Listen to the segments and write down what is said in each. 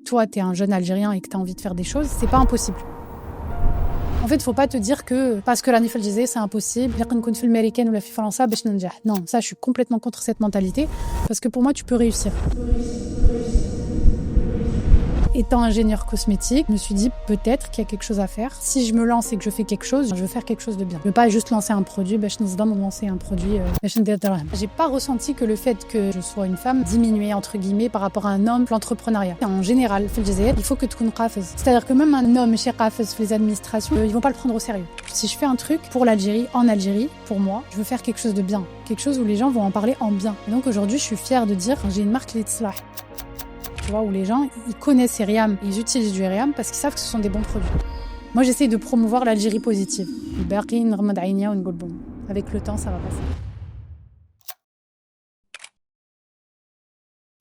toi, tu es un jeune Algérien et que tu as envie de faire des choses, c'est pas impossible. En fait, il ne faut pas te dire que parce que l'année Algérie, c'est impossible, qu'on fait l'américaine ou la FIFA française, باش ننجح. Non, ça, je suis complètement contre cette mentalité parce que pour moi, tu peux réussir. Étant ingénieur cosmétique, je me suis dit peut-être qu'il y a quelque chose à faire. Si je me lance et que je fais quelque chose, je veux faire quelque chose de bien. Je veux pas juste lancer un produit, lancer un produit. J'ai pas ressenti que le fait que je sois une femme diminuait entre guillemets par rapport à un homme l'entrepreneuriat. En général, il faut que tu sois qafez. C'est-à-dire que même un homme chez qafez les administrations, ils vont pas le prendre au sérieux. Si je fais un truc pour l'Algérie, en Algérie, pour moi, je veux faire quelque chose de bien, quelque chose où les gens vont en parler en bien. Et donc aujourd'hui, je suis fière de dire j'ai une marque Litzlah. Tu vois, où les gens, ils connaissent Eriam, ils utilisent du Eriam parce qu'ils savent que ce sont des bons produits. Moi, j'essaye de promouvoir l'Algérie positive. Avec le temps, ça va passer.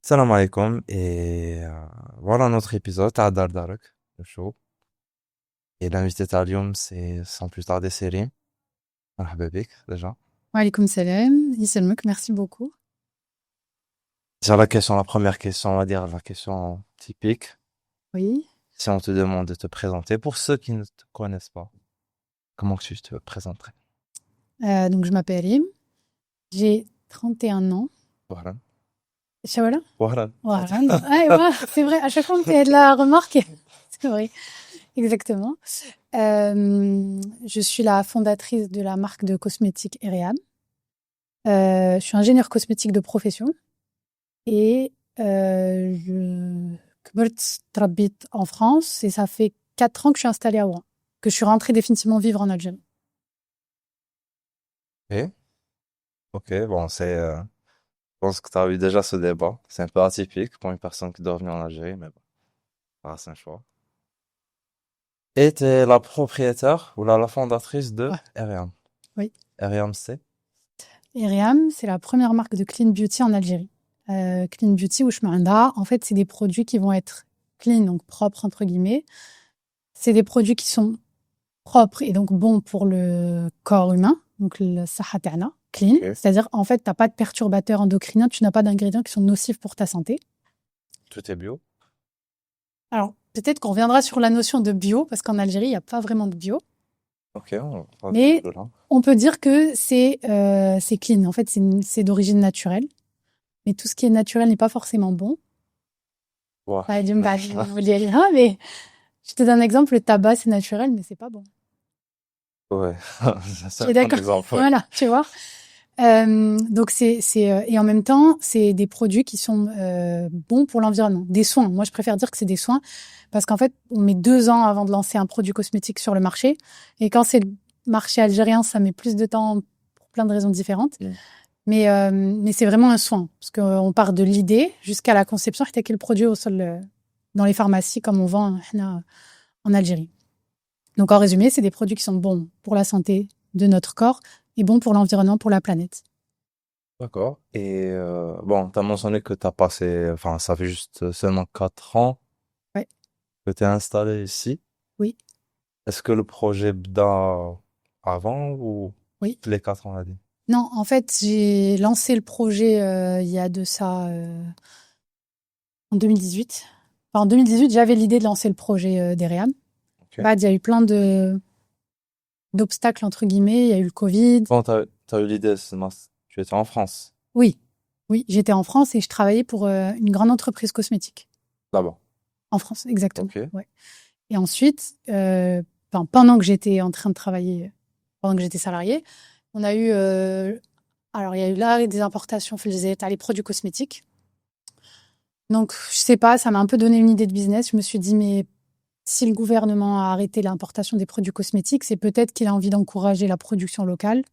Salam alaikum et voilà notre épisode à Dar Darak, le show. Et l'invité Talium, c'est sans plus tarder Céline. Marhaba bik, déjà. Wa alaykoum salam, Yisselmouk, merci beaucoup. Sur la première question, on va dire la question typique. Oui. Si on te demande de te présenter, pour ceux qui ne te connaissent pas, comment tu te présenterais? Donc, je m'appelle Rim, j'ai 31 ans. Voilà. Chawala? Voilà. Ouais, c'est vrai, à chaque fois on me fait de la remarque. C'est vrai, exactement. Je suis la fondatrice de la marque de cosmétiques Eriam. Je suis ingénieure cosmétique de profession. Et je habite en France et ça fait 4 ans que je suis installée à Oran, que je suis rentrée définitivement vivre en Algérie. Et ok, bon, je pense que tu as eu déjà ce débat. C'est un peu atypique pour une personne qui doit venir en Algérie, mais bon, voilà, c'est un choix. Et tu es la propriétaire ou la fondatrice de Ouais. Eriam. Oui. Eriam, c'est? Eriam, c'est la première marque de clean beauty en Algérie. Clean beauty ou Shmaanda, en fait, c'est des produits qui vont être clean, donc propres entre guillemets. C'est des produits qui sont propres et donc bons pour le corps humain, donc le saha ta'na, clean. Ok. C'est-à-dire, en fait, tu n'as pas de perturbateurs endocriniens, tu n'as pas d'ingrédients qui sont nocifs pour ta santé. Tout est bio. Alors, peut-être qu'on reviendra sur la notion de bio, parce qu'en Algérie, il n'y a pas vraiment de bio. Ok, on va Mais de là. on peut dire que c'est clean. En fait, c'est d'origine naturelle. Mais tout ce qui est naturel n'est pas forcément bon. Ouais. Mais je te donne un exemple, le tabac, c'est naturel, mais c'est pas bon. Ouais. Tu C'est es un bon d'accord? exemple, ouais. Voilà, tu vois. Donc et en même temps, c'est des produits qui sont bons pour l'environnement. Des soins. Moi, je préfère dire que c'est des soins parce qu'en fait, on met 2 ans avant de lancer un produit cosmétique sur le marché. Et quand c'est le marché algérien, ça met plus de temps pour plein de raisons différentes. Mm. Mais c'est vraiment un soin parce qu'on part de l'idée jusqu'à la conception, et le produit au sol dans les pharmacies comme on vend en Algérie. Donc en résumé, c'est des produits qui sont bons pour la santé de notre corps et bons pour l'environnement, pour la planète. D'accord. Et bon, tu as mentionné que tu as passé, enfin, ça fait juste seulement 4 ans Ouais. que tu es installé ici. Oui. Est-ce que le projet BDA avant ou Oui. les 4 ans, on a dit? Non, en fait, j'ai lancé le projet il y a de ça en 2018. Enfin, en 2018, j'avais l'idée de lancer le projet d'Eriam. Ok. Bah, il y a eu plein d'obstacles, entre guillemets. Il y a eu le Covid. Bon, t'as eu l'idée, tu étais en France, Oui, j'étais en France et je travaillais pour une grande entreprise cosmétique. là-bas. En France, exactement. Ok. Ouais. Et ensuite, pendant que j'étais en train de travailler, pendant que j'étais salariée, on a eu... alors, il y a eu là des importations, les produits cosmétiques. Donc, je sais pas, ça m'a un peu donné une idée de business. Je me suis dit, mais si le gouvernement a arrêté l'importation des produits cosmétiques, c'est peut-être qu'il a envie d'encourager la production locale.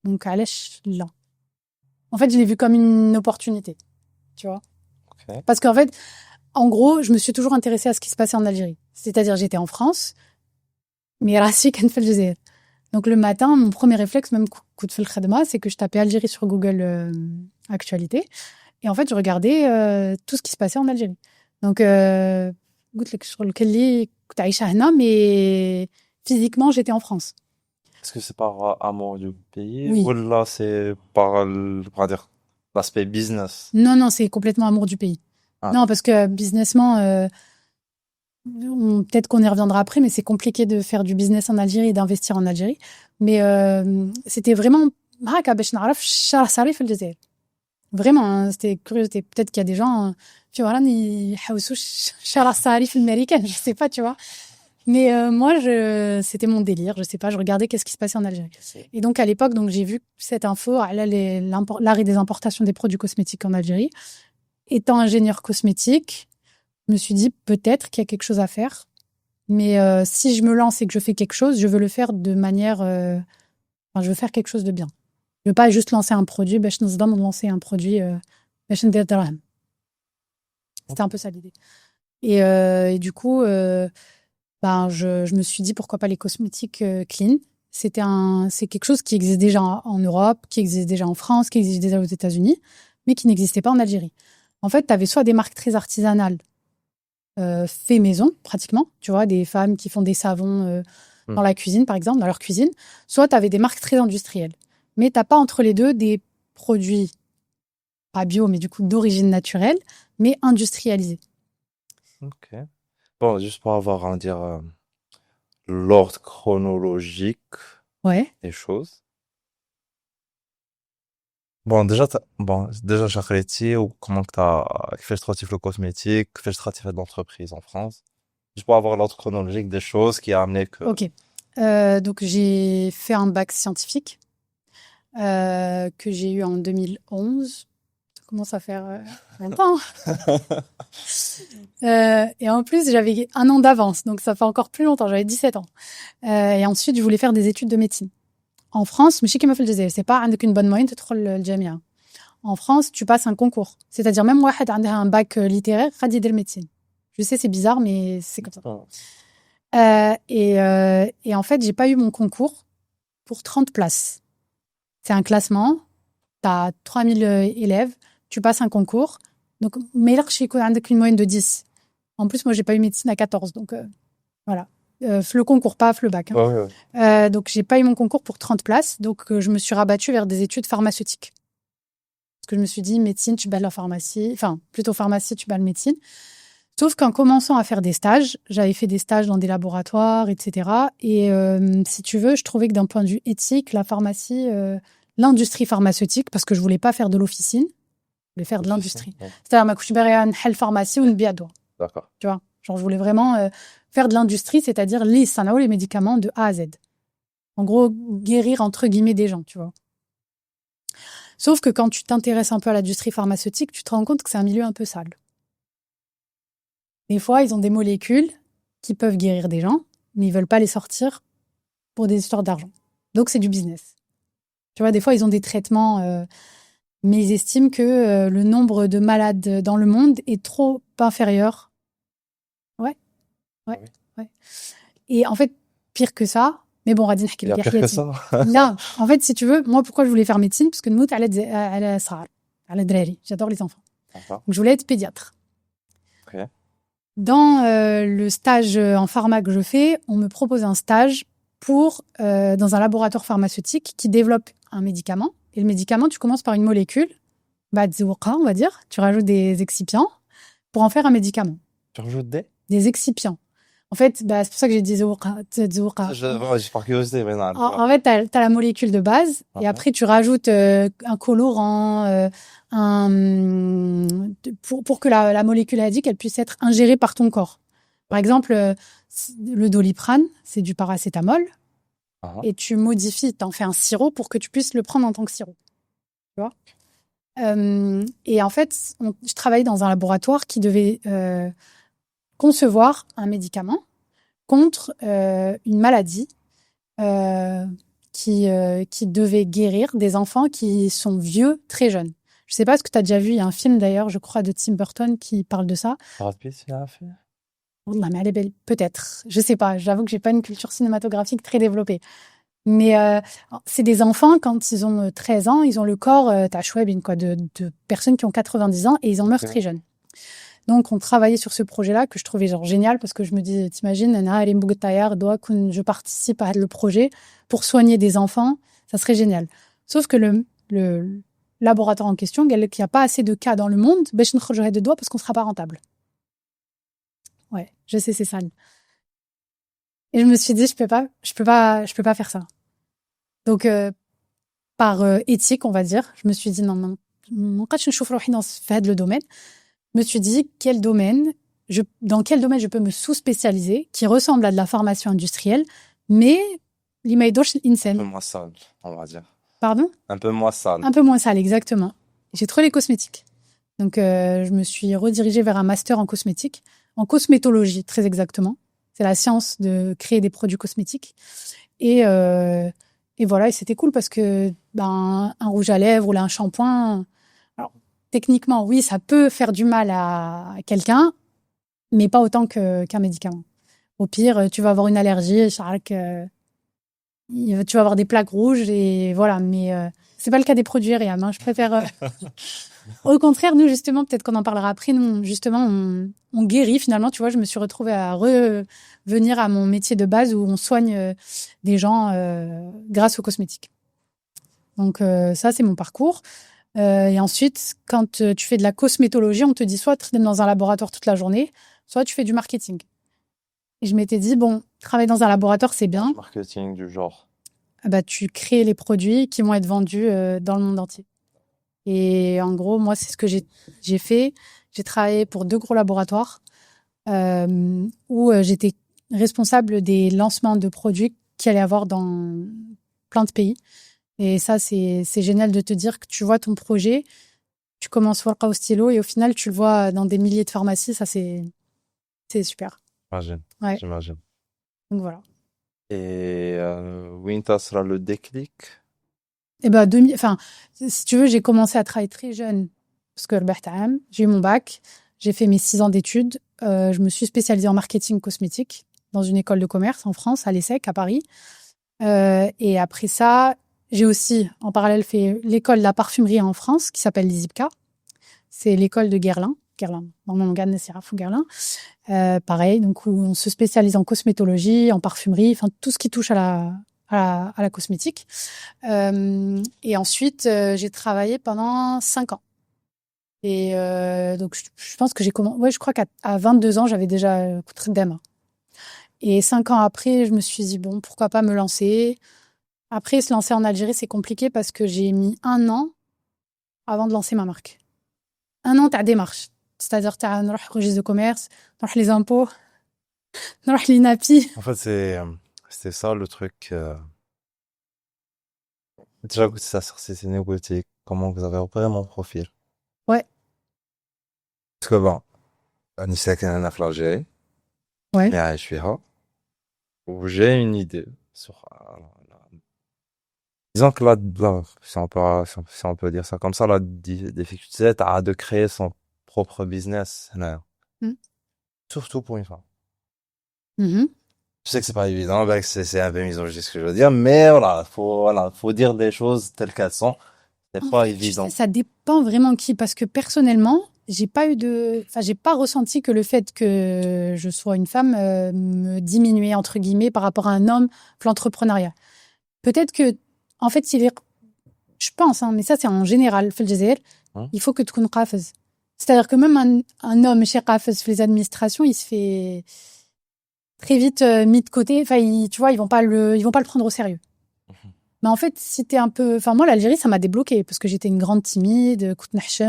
Donc, allèche là. En fait, je l'ai vu comme une opportunité, tu vois. Ok. Parce qu'en fait, en gros, je me suis toujours intéressée à ce qui se passait en Algérie. C'est-à-dire, j'étais en France, mais راسي كان في الجزائر. Donc, le matin, mon premier réflexe, même coup de fil khadma, c'est que je tapais Algérie sur Google Actualité. Et en fait, je regardais tout ce qui se passait en Algérie. Donc, قلت لك sur lequel اللي كنت عايشة هنا, mais physiquement, j'étais en France. Est-ce que c'est par amour du pays Oui. ou là c'est par, on va dire, l'aspect business? Non, c'est complètement amour du pays. Ah. Non, parce que businessment, Peut-être qu'on y reviendra après, mais c'est compliqué de faire du business en Algérie et d'investir en Algérie. Mais c'était vraiment هكا باش نعرف الشهر صاري في الجزائر. Vraiment, hein, c'était curiosité. Peut-être qu'il y a des gens في ورانا يحوسوا الشهر الصاري في الامريكان, je sais pas, tu vois. Mais moi, c'était mon délire. Je sais pas, je regardais qu'est-ce qui se passait en Algérie. Et donc à l'époque, donc j'ai vu cette info, l'arrêt des importations des produits cosmétiques en Algérie. Étant ingénieur cosmétique, je me suis dit peut-être qu'il y a quelque chose à faire. Mais si je me lance et que je fais quelque chose, je veux le faire de manière... je veux faire quelque chose de bien. Je veux pas juste lancer un produit, باش نصدم lancer un produit باش ندير دراهم. C'était un peu ça l'idée. Et du coup, je me suis dit pourquoi pas les cosmétiques clean. C'est quelque chose qui existe déjà en Europe, qui existe déjà en France, qui existe déjà aux États-Unis, mais qui n'existait pas en Algérie. En fait, tu avais soit des marques très artisanales, fait maison, pratiquement, tu vois, des femmes qui font des savons dans la cuisine, par exemple, dans leur cuisine, soit tu avais des marques très industrielles. Mais t'as pas entre les deux des produits, pas bio, mais du coup d'origine naturelle, mais industrialisés. Ok. Bon, juste pour avoir, on va dire, l'ordre chronologique Ouais. des choses. Déjà, شخريتي comment que كيفاش دخلتي في le cosmétique, كيفاش دخلتي في l'entreprise en France. Juste pour avoir l'ordre chronologique des choses qui a amené que... Ok. Donc j'ai fait un bac scientifique que j'ai eu en 2011. Ça commence à faire longtemps. Et en plus, j'avais un an d'avance, donc ça fait encore plus longtemps. J'avais 17 ans. Et ensuite, je voulais faire des études de médecine. En France, ماشي كيما في الجزائر, c'est pas عندك une bonne moyenne تدخل الجامعة. En France, tu passes un concours. C'est-à-dire même واحد عندها un bac littéraire غادي يدير médecine. Je sais, c'est bizarre, mais c'est comme ça. Et en fait, j'ai pas eu mon concours pour 30 places. C'est un classement. T'as 3000 élèves. Tu passes un concours. Donc, mais là, je يكون عندك une moyenne de 10. En plus, moi, j'ai pas eu médecine à 14. Donc, voilà. Le concours, pas le bac. Hein. Ouais. Donc, j'ai pas eu mon concours pour 30 places. Donc, je me suis rabattue vers des études pharmaceutiques. Parce que je me suis dit, médecine, tu bats la pharmacie. Enfin, plutôt pharmacie, tu bats le médecine. Sauf qu'en commençant à faire des stages, j'avais fait des stages dans des laboratoires, etc. Et si tu veux, je trouvais que d'un point de vue éthique, la pharmacie, l'industrie pharmaceutique, parce que je voulais pas faire de l'officine, je voulais faire de l'industrie. Ouais. C'est-à-dire, ma couche une helle pharmacie ou une biadoua. D'accord. Tu vois, genre je voulais vraiment faire de l'industrie, c'est-à-dire les médicaments de A à Z. En gros, guérir entre guillemets des gens, tu vois. Sauf que quand tu t'intéresses un peu à l'industrie pharmaceutique, tu te rends compte que c'est un milieu un peu sale. Des fois, ils ont des molécules qui peuvent guérir des gens, mais ils veulent pas les sortir pour des histoires d'argent. Donc, c'est du business. Tu vois, des fois, ils ont des traitements, mais ils estiment que le nombre de malades dans le monde est trop inférieur. Ouais. Et en fait, pire que ça, mais bon, Radine, Il y a pire que ça. Là, en fait, si tu veux, moi, pourquoi je voulais faire médecine? Parce que nous, à la drari. J'adore les enfants. D'accord. Donc, je voulais être pédiatre. Ok. Dans le stage en pharma que je fais, on me propose un stage dans un laboratoire pharmaceutique qui développe un médicament. Et le médicament, tu commences par une molécule, on va dire. Tu rajoutes des excipients pour en faire un médicament. Tu rajoutes des excipients. En fait, c'est pour ça que j'ai dit zouqa. J'ai par curiosité, mais non. En fait, t'as la molécule de base, et après, tu rajoutes un colorant, pour que la molécule adique, elle puisse être ingérée par ton corps. Par exemple, le Doliprane, c'est du paracétamol, et tu modifies, t'en fais un sirop pour que tu puisses le prendre en tant que sirop. Tu vois? Et en fait, je travaillais dans un laboratoire qui devait concevoir un médicament contre une maladie qui devait guérir des enfants qui sont vieux très jeunes. Je sais pas ce que tu as déjà vu, il y a un film d'ailleurs, je crois, de Tim Burton qui parle de ça. Brad Pitt, il a fait. Wallah, mais elle est belle. Peut-être. Je sais pas. J'avoue que j'ai pas une culture cinématographique très développée. Mais c'est des enfants, quand ils ont 13 ans, ils ont le corps, de personnes qui ont 90 ans et ils en meurent très jeunes. Donc, on travaillait sur ce projet-là que je trouvais genre génial parce que je me dis, t'imagines, je participe à le projet pour soigner des enfants, ça serait génial. Sauf que le laboratoire en question, il n'y a pas assez de cas dans le monde, parce qu'on ne sera pas rentable. Ouais, je sais, c'est sale. Et je me suis dit, je peux pas faire ça. Donc, par éthique, on va dire, je me suis dit, non, non, ما نبقاش نشوف روحي في هذا le domaine. Je me suis dit, dans quel domaine je peux me sous-spécialiser, qui ressemble à de la formation industrielle, mais اللي ما يضرش Un peu الإنسان. moins sale, on va dire. Pardon? Un peu moins sale. Un peu moins sale, exactement. J'ai trop les cosmétiques. Donc, je me suis redirigée vers un master en cosmétique, en cosmétologie, très exactement. C'est la science de créer des produits cosmétiques. Et voilà, et c'était cool parce que un rouge à lèvres ou là, un shampoing, alors techniquement, oui, ça peut faire du mal à quelqu'un, mais pas autant qu'un médicament. Au pire, tu vas avoir une allergie, tu vas avoir des plaques rouges et voilà, mais c'est pas le cas des produits Ariam, hein. Je préfère. Au contraire, nous justement, peut-être qu'on en parlera après. Nous, justement, on guérit finalement. Tu vois, je me suis retrouvée à revenir à mon métier de base où on soigne des gens grâce aux cosmétiques. Donc ça, c'est mon parcours. Et ensuite, quand tu fais de la cosmétologie, on te dit soit tu es dans un laboratoire toute la journée, soit tu fais du marketing. Et je m'étais dit, bon, travailler dans un laboratoire, c'est bien. Marketing du genre. Bah, tu crées les produits qui vont être vendus dans le monde entier. Et en gros, moi, c'est ce que j'ai fait. J'ai travaillé pour 2 gros laboratoires où j'étais responsable des lancements de produits qu'il allait avoir dans plein de pays. Et ça, c'est génial de te dire que tu vois ton projet, tu commences au stylo et au final, tu le vois dans des milliers de pharmacies. Ça, c'est super. J'imagine. Ouais. J'imagine. Donc voilà. Et Winter sera le déclic. Et ben, si tu veux, j'ai commencé à travailler très jeune parce que j'ai eu mon bac, j'ai fait mes 6 ans d'études, je me suis spécialisée en marketing cosmétique dans une école de commerce en France, à l'ESSEC, à Paris. Et après ça, j'ai aussi, en parallèle, fait l'école de la parfumerie en France, qui s'appelle l'ISIPCA. C'est l'école de Guerlain, dans mon langage, Nessiraf ou Guerlain. Pareil, donc où on se spécialise en cosmétologie, en parfumerie, enfin tout ce qui touche à la cosmétique. Et ensuite, j'ai travaillé pendant 5 ans. Et donc, je pense que j'ai commencé. Ouais, je crois qu'à 22 ans, j'avais déjà coûté d'EM. Et 5 ans après, je me suis dit, bon, pourquoi pas me lancer. Après, se lancer en Algérie, c'est compliqué parce que j'ai mis 1 an avant de lancer ma marque. 1 an, t'as démarche. C'est-à-dire, t'as un registre de commerce, t'as les impôts, t'as l'INAPI. En fait, c'était ça le truc. Déjà, que ça c'est négotique. Comment vous avez repéré mon profil? Ouais, Parce que bon, أنا ساكن هنا في الجزائر ouais. اللي عايش فيها وجاي une idée sur disons que si on peut dire ça comme ça, la difficulté t'as de créer son propre business هنايا. Mm. Surtout pour une femme. Mhm. Je sais que c'est pas évident, bah, que c'est un peu misogyne ce que je veux dire, mais faut dire des choses telles qu'elles sont. C'est pas évident. Ça dépend vraiment qui, parce que personnellement, j'ai pas ressenti que le fait que je sois une femme me diminuait entre guillemets par rapport à un homme pour l'entrepreneuriat. Peut-être que, en fait, je pense, hein, mais ça c'est en général, في الجزائر, il faut que tu تكون قافز. C'est-à-dire que même un homme chez قافز في les administrations, il se fait très vite mis de côté. Enfin, tu vois, ils vont pas le prendre au sérieux. Mais en fait, si t'es un peu... Enfin, moi, l'Algérie, ça m'a débloqué parce que j'étais une grande timide,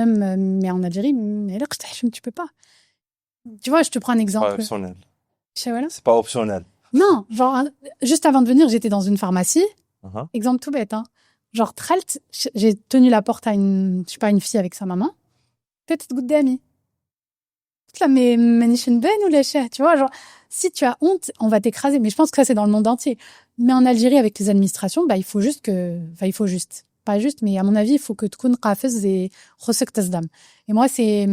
mais en Algérie, mais là, tu peux pas. Tu vois, je te prends un C'est pas exemple. optionnel. Voilà. C'est pas optionnel. Non, genre, juste avant de venir, j'étais dans une pharmacie. Uh-huh. Exemple tout bête, hein. Genre, tralt, j'ai tenu la porte à une fille avec sa maman. Peut-être goutte d'amis. Là, mais ben ou la tu vois, genre, si tu as honte, on va t'écraser. Mais je pense que ça, c'est dans le monde entier. Mais en Algérie, avec les administrations, il faut juste, pas juste, mais à mon avis, il faut que tu connais qafez et rosek tasdam. Et moi, c'est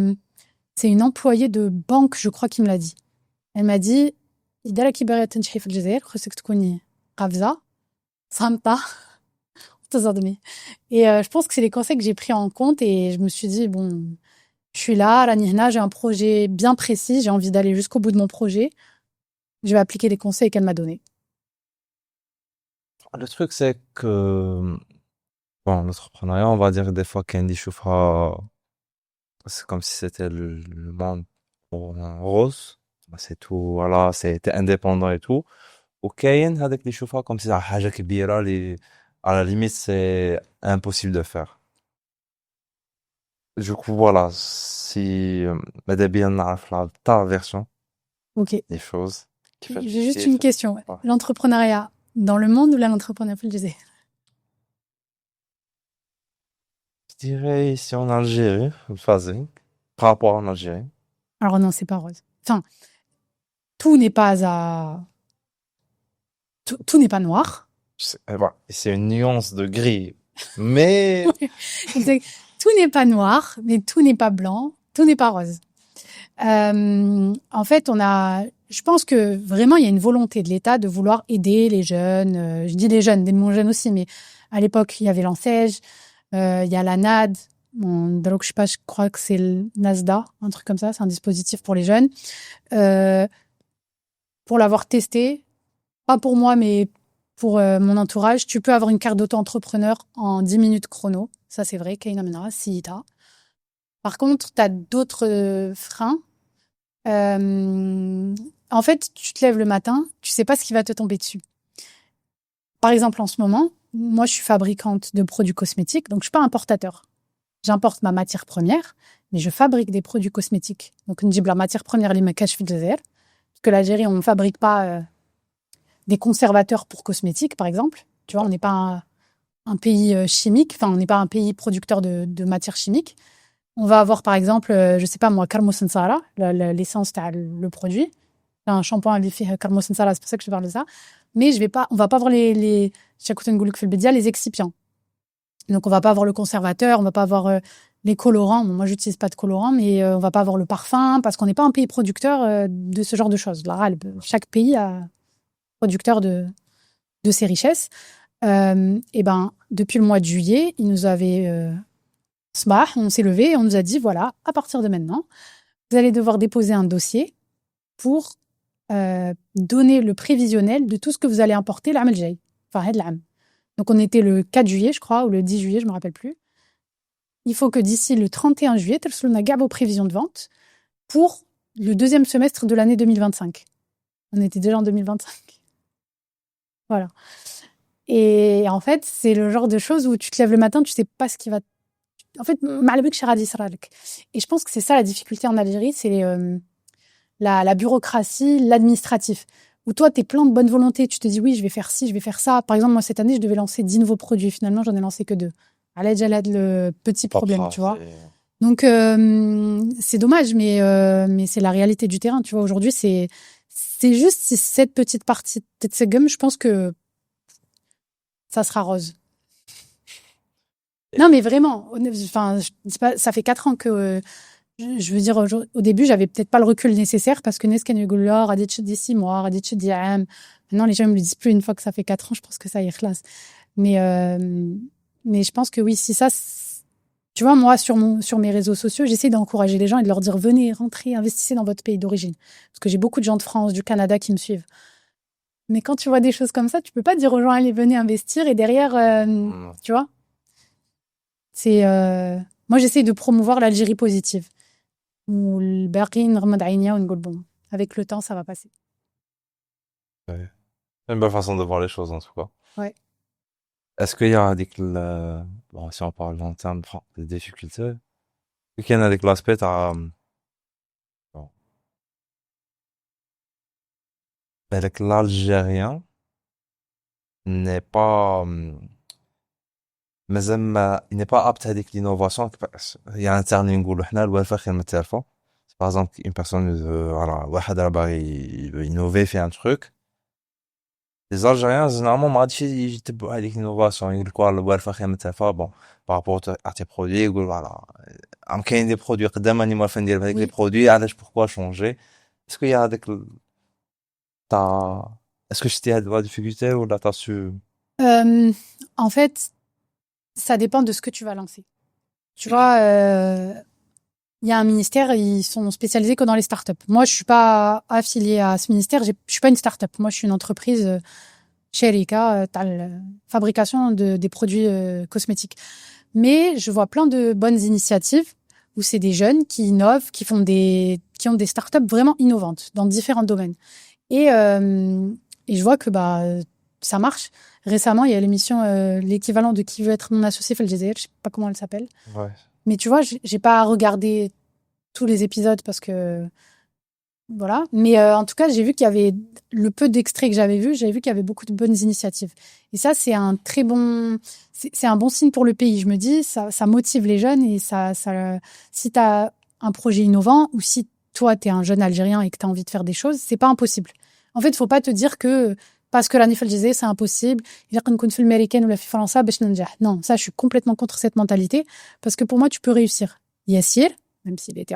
une employée de banque, je crois, qui me l'a dit. Elle m'a dit, إذا راكي باغية تنجحي في الجزائر خصك تكوني قافزة صامتة وتصدمي. Et je pense que c'est les conseils que j'ai pris en compte et je me suis dit, bon, je suis là, la Nihna, j'ai un projet bien précis, j'ai envie d'aller jusqu'au bout de mon projet. Je vais appliquer les conseils qu'elle m'a donnés. Le truc, c'est que, bon, l'entrepreneuriat, on va dire des fois qu'un dit c'est comme si c'était le monde en rose. c'est tout, voilà, t'es indépendant et tout. وكاين هذاك اللي يشوفها comme si حاجة كبيرة اللي à la limite c'est impossible de faire. Du coup, voilà, si ماذا بيا نعرف ta version Ok. des choses qui fait J'ai juste kiffer. une question. Ouais. L'entrepreneuriat dans le monde ou là l'entrepreneuriat في الجزائر؟ Je dirais ici en Algérie, phasing, par rapport en Algérie. Alors non, c'est pas rose. Enfin, tout n'est pas à... Tout n'est pas noir. Voilà, c'est une nuance de gris, mais Tout n'est pas noir, mais tout n'est pas blanc, tout n'est pas rose. En fait, je pense que vraiment, il y a une volonté de l'État de vouloir aider les jeunes. Je dis les jeunes, des moins jeunes aussi, mais à l'époque, il y avait l'ANSEJ, il y a la NAD. Donc, je sais pas, je crois que c'est le NASDA, un truc comme ça. C'est un dispositif pour les jeunes. Pour l'avoir testé, pas pour moi, mais pour mon entourage, tu peux avoir une carte d'auto-entrepreneur en 10 minutes chrono. Ça, c'est vrai, Kaina Menara, si t'as. Par contre, tu as d'autres freins. En fait, tu te lèves le matin, tu sais pas ce qui va te tomber dessus. Par exemple, en ce moment, moi, je suis fabricante de produits cosmétiques, donc je suis pas importateur. J'importe ma matière première, mais je fabrique des produits cosmétiques. Donc, on dit la matière première, les maquages parce que l'Algérie, on ne fabrique pas des conservateurs pour cosmétiques, par exemple. Tu vois, on n'est pas un pays chimique, enfin, on n'est pas un pays producteur de matières chimiques. On va avoir, par exemple, je sais pas moi, Karmo Sensara, l'essence, le produit. C'est un shampoing qui fait Karmo Sensara, c'est pour ça que je parle de ça. Mais on va pas avoir les excipients. Donc, on va pas avoir le conservateur, on va pas avoir les colorants. Bon, moi, j'utilise pas de colorants, mais on va pas avoir le parfum parce qu'on n'est pas un pays producteur de ce genre de choses. Là, chaque pays a producteur de ces richesses. Et ben, depuis le mois de juillet, ils nous avaient on s'est levé et on nous a dit, voilà, à partir de maintenant, vous allez devoir déposer un dossier pour donner le prévisionnel de tout ce que vous allez importer l'am el-jay. Enfin, l'am. Donc, on était le 4 juillet, je crois, ou le 10 juillet, je me rappelle plus. Il faut que d'ici le 31 juillet, on a gardé vos prévisions de vente pour le deuxième semestre de l'année 2025. On était déjà en 2025. Voilà. Et en fait, c'est le genre de choses où tu te lèves le matin, tu sais pas ce qui va. En fait, et je pense que c'est ça la difficulté en Algérie, c'est la bureaucratie, l'administratif. Où toi, t'es plein de bonne volonté, tu te dis oui, je vais faire ci, je vais faire ça. Par exemple, moi, cette année, je devais lancer 10 nouveaux produits. Finalement, j'en ai lancé que 2. Allez, déjà là, le petit problème, tu vois. Donc, c'est dommage, mais c'est la réalité du terrain, tu vois. Aujourd'hui, c'est juste cette petite partie de cette gomme, je pense que ça sera rose. Non, mais vraiment, enfin, je dis pas, ça fait 4 ans que, je veux dire, au début, j'avais peut-être pas le recul nécessaire parce que Nesken Yugulor a dit 6 mois, a dit 10 ans. Maintenant, les gens me le disent plus une fois que ça fait 4 ans, je pense que ça y est classe. Mais je pense que oui, si ça, tu vois, moi, sur mes réseaux sociaux, j'essaie d'encourager les gens et de leur dire, venez, rentrez, investissez dans votre pays d'origine. Parce que j'ai beaucoup de gens de France, du Canada qui me suivent. Mais quand tu vois des choses comme ça, tu peux pas dire aux gens, allez, venez investir et derrière, tu vois. C'est moi j'essaie de promouvoir l'Algérie positive. Ou le Berlin Ramad Aïnia ou bon. Avec le temps, ça va passer. Ouais. C'est une bonne façon de voir les choses, en tout cas. Ouais. Est-ce qu'il y a bon, si on parle en termes de difficultés, est-ce qu'il y en a avec l'aspect bon. Avec l'Algérien n'est pas, il n'est pas apte avec l'innovation. Il y a un terme نقولوا حنا الوالفة خير من التالفة. Par exemple, une personne, voilà, واحد راه il veut innover, fait un truc. Les Algériens, généralement, ما غاديش يتبعوا هذيك l'innovation. يقول لك الوالفة خير من التالفة. Bon, par rapport à tes produits, يقول voilà, كاين des produits قدامني ما ندير avec les produits, علاش pourquoi changer? Est-ce qu'il y a avec est-ce que c'était de la difficulté ou là t'as su? En fait, ça dépend de ce que tu vas lancer. Tu vois, il y a un ministère, ils sont spécialisés que dans les startups. Moi, je suis pas affiliée à ce ministère, je suis pas une startup. Moi, je suis une entreprise Sherika, fabrication des produits cosmétiques. Mais je vois plein de bonnes initiatives où c'est des jeunes qui innovent, qui qui ont des startups vraiment innovantes dans différents domaines. Et je vois que ça marche. Récemment, il y a l'émission, l'équivalent de Qui veut être mon associé Al Jazeera, je sais pas comment elle s'appelle. Ouais. Mais tu vois, j'ai pas regardé tous les épisodes parce que voilà. Mais en tout cas, j'ai vu qu'il y avait le peu d'extraits que j'avais vu qu'il y avait beaucoup de bonnes initiatives. Et ça, c'est un très bon, c'est un bon signe pour le pays. Je me dis, ça motive les jeunes et si t'as un projet innovant ou si toi, t'es un jeune Algérien et que t'as envie de faire des choses, c'est pas impossible. En fait, faut pas te dire que parce que la Nifal Jazé, c'est impossible. Il y a qu'on fait l'américaine ou la FIFA ça, non, ça, je suis complètement contre cette mentalité parce que pour moi, tu peux réussir. Yassir, même s'il était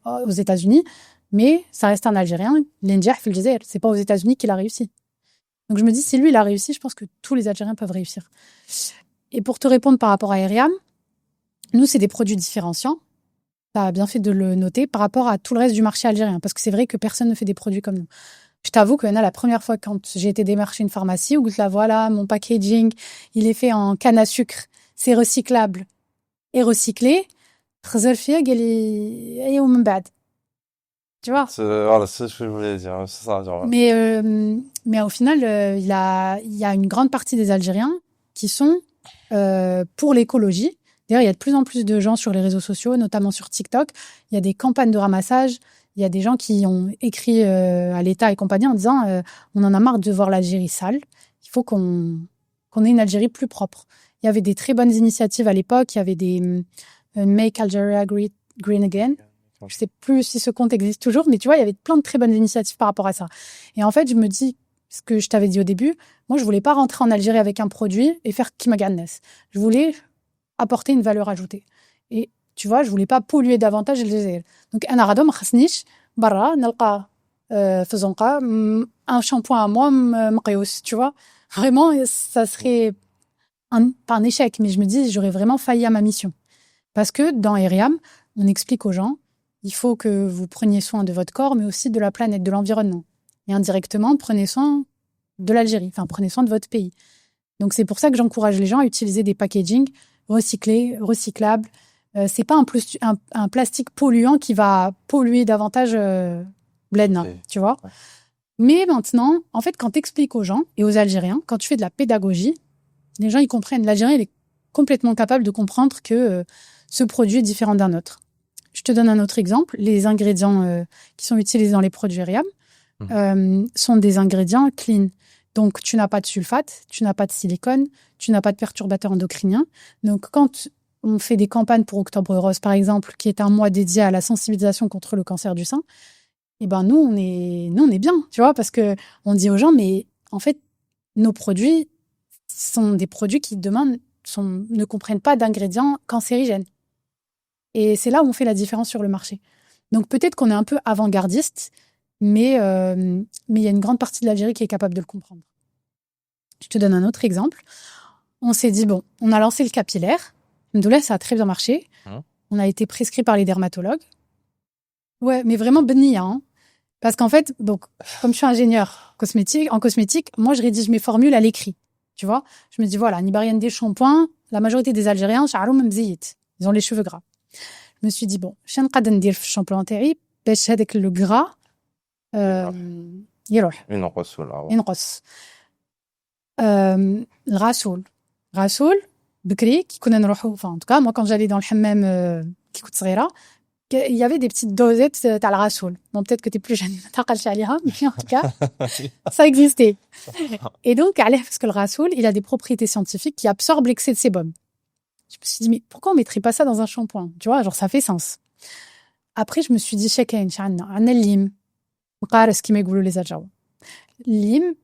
aux États-Unis, mais ça reste un Algérien. L'Injah fil Jazair, c'est pas aux États-Unis qu'il a réussi. Donc je me dis, si lui il a réussi, je pense que tous les Algériens peuvent réussir. Et pour te répondre par rapport à Eriam, nous c'est des produits différenciants. T'as bien fait de le noter par rapport à tout le reste du marché algérien, parce que c'est vrai que personne ne fait des produits comme nous. Je t'avoue que la première fois quand j'ai été démarcher une pharmacie, où là voilà, mon packaging, il est fait en canne à sucre, c'est recyclable et recyclé. Tu vois. Voilà, c'est ce que je voulais dire. C'est ça, genre. Mais au final, il y a une grande partie des Algériens qui sont pour l'écologie. D'ailleurs, il y a de plus en plus de gens sur les réseaux sociaux, notamment sur TikTok. Il y a des campagnes de ramassage. Il y a des gens qui ont écrit à l'État et compagnie en disant on en a marre de voir l'Algérie sale. Il faut qu'on ait une Algérie plus propre. Il y avait des très bonnes initiatives à l'époque. Il y avait des Make Algeria Green Again. Je sais plus si ce compte existe toujours, mais tu vois, il y avait plein de très bonnes initiatives par rapport à ça. Et en fait, je me dis, ce que je t'avais dit au début, moi, je voulais pas rentrer en Algérie avec un produit et faire Kimagannes. Je voulais apporter une valeur ajoutée. Et tu vois, je voulais pas polluer davantage le Jazair. Donc, un radom khasnish, barra, nalqa, fazonqa, un shampoing à moi, mqayous, tu vois. Vraiment, ça serait pas un échec, mais je me dis, j'aurais vraiment failli à ma mission. Parce que dans Eriam, on explique aux gens, il faut que vous preniez soin de votre corps, mais aussi de la planète, de l'environnement. Et indirectement, prenez soin de l'Algérie, enfin, prenez soin de votre pays. Donc, c'est pour ça que j'encourage les gens à utiliser des packaging recyclés, recyclables. C'est pas un plastique polluant qui va polluer davantage Bledna, tu vois. Ouais. Mais maintenant, en fait, quand tu expliques aux gens et aux Algériens, quand tu fais de la pédagogie, les gens, ils comprennent. L'Algérien, il est complètement capable de comprendre que ce produit est différent d'un autre. Je te donne un autre exemple. Les ingrédients qui sont utilisés dans les produits Eriam sont des ingrédients clean. Donc, tu n'as pas de sulfate, tu n'as pas de silicone, tu n'as pas de perturbateurs endocriniens. Donc, quand on fait des campagnes pour Octobre Rose, par exemple, qui est un mois dédié à la sensibilisation contre le cancer du sein, eh ben, nous, on est bien, tu vois, parce que on dit aux gens, mais en fait, nos produits sont des produits qui ne comprennent pas d'ingrédients cancérigènes. Et c'est là où on fait la différence sur le marché. Donc peut-être qu'on est un peu avant-gardiste, mais il y a une grande partie de l'Algérie qui est capable de le comprendre. Je te donne un autre exemple. On s'est dit, bon, on a lancé le capillaire. Alhamdoulilah, ça a très bien marché. On a été prescrit par les dermatologues. Ouais, mais vraiment bennia, hein. Parce qu'en fait, donc, comme je suis ingénieure en cosmétique, moi, je rédige mes formules à l'écrit. Tu vois, je me dis, voilà, Nibarienne des shampoings, la majorité des Algériens, ils ont les cheveux gras. Je me suis dit, bon, je vais ندير في الشامبو انتاعي باش هذاك لو gras يروح ينقص. الغسول بكري كي كنا نروحوا en tout cas moi quand j'allais dans le hammam كي كنت صغيره il y avait des petites dosettes تاع الغسول. Bon, peut-être que tu es plus jeune, ما تعقلش عليها, mais en tout cas ça existait. Et donc parce que le rasoul, il a des propriétés scientifiques qui absorbent l'excès de sébum. Je me suis dit, mais pourquoi on mettrait pas ça dans un shampoing? Tu vois, genre, ça fait sens. Après, je me suis dit, chacun, on a le lim. Ce qui m'égoule les Algériens. Lim,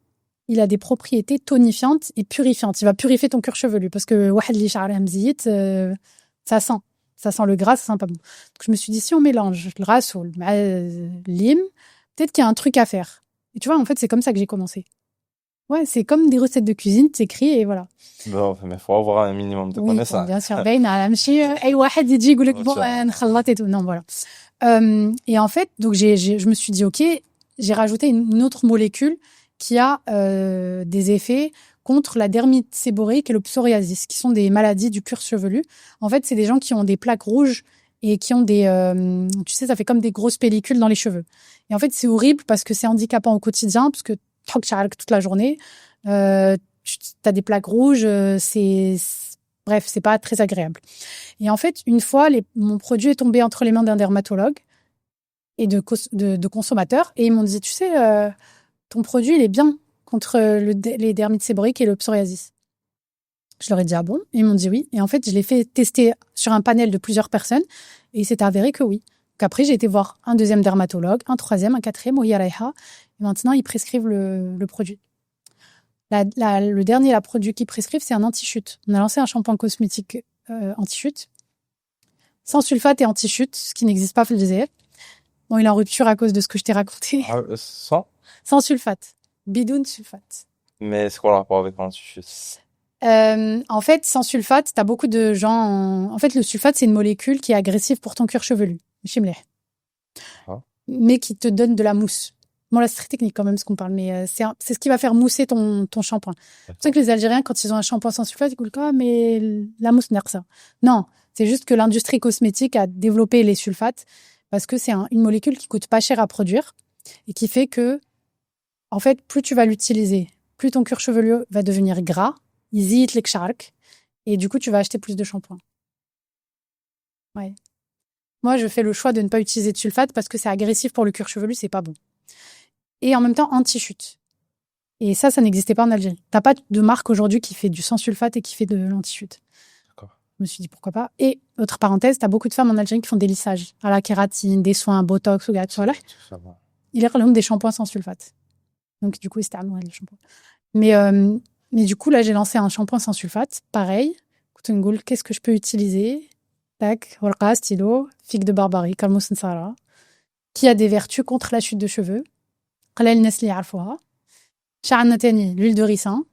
il a des propriétés tonifiantes et purifiantes. Il va purifier ton cuir chevelu parce que, ça sent le gras, ça sent pas bon. Donc, je me suis dit, si on mélange le rasoul, lim, peut-être qu'il y a un truc à faire. Et tu vois, en fait, c'est comme ça que j'ai commencé. Ouais, c'est comme des recettes de cuisine, t'écris et voilà. Bon, mais faut avoir un minimum de connaissances. Bien sûr. اي واحد يجي يقول لك bon نخلط et tout. Non, voilà. Et en fait, donc je me suis dit OK, j'ai rajouté une autre molécule qui a des effets contre la dermite séborique et le psoriasis, qui sont des maladies du cuir chevelu. En fait, c'est des gens qui ont des plaques rouges et qui ont tu sais, ça fait comme des grosses pellicules dans les cheveux. Et en fait, c'est horrible parce que c'est handicapant au quotidien, parce que tu t'arrêtes toute la journée, tu as des plaques rouges, bref, c'est pas très agréable. Et en fait, une fois, mon produit est tombé entre les mains d'un dermatologue et de consommateurs, et ils m'ont dit, tu sais, ton produit, il est bien contre les dermites séborrhéiques et le psoriasis. Je leur ai dit, ah bon? Et ils m'ont dit oui. Et en fait, je l'ai fait tester sur un panel de plusieurs personnes et il s'est avéré que oui. Donc après, j'ai été voir un deuxième dermatologue, un troisième, un quatrième, au Yaraiha. Et maintenant, ils prescrivent le produit. Le dernier produit qu'ils prescrivent, c'est un anti-chute. On a lancé un shampoing cosmétique anti-chute, sans sulfate et anti-chute, ce qui n'existe pas, Felgezel. Bon, il est en rupture à cause de ce que je t'ai raconté. Ah, Sans sulfate. Bidoun sulfate. Mais c'est quoi le rapport avec l'anti-chute? En fait, sans sulfate, t'as beaucoup de gens. En fait, le sulfate, c'est une molécule qui est agressive pour ton cuir chevelu, Ah. mais qui te donne de la mousse. Bon, là, c'est très technique quand même ce qu'on parle, mais c'est ce qui va faire mousser ton shampoing. C'est pour ça que les Algériens, quand ils ont un shampoing sans sulfate, ils disent ah, mais la mousse n'est ça. Non, c'est juste que l'industrie cosmétique a développé les sulfates parce que c'est une molécule qui coûte pas cher à produire et qui fait que, en fait, plus tu vas l'utiliser, plus ton cuir chevelu va devenir gras. يزيد لك شعرك et du coup tu vas acheter plus de shampoing. Ouais. Moi je fais le choix de ne pas utiliser de sulfate parce que c'est agressif pour le cuir chevelu, c'est pas bon. Et en même temps anti-chute. Et ça n'existait pas en Algérie. T'as pas de marque aujourd'hui qui fait du sans sulfate et qui fait de l'anti-chute. D'accord. Je me suis dit pourquoi pas. Et autre parenthèse, t'as beaucoup de femmes en Algérie qui font des lissages à la kératine, des soins, botox ou gâteau là. Il y a des shampoings sans sulfate. Donc du coup, c'était à le shampoing. Mais du coup, là, j'ai lancé un shampoing sans sulfate. Pareil. Qu'est-ce que je peux utiliser? Tac, warqa, stylo, figue de Barbarie, Kalmous Nsara, qui a des vertus contre la chute de cheveux. قلال الناس اللي يعرفوها. شعرنا تاني, l'huile de ricin.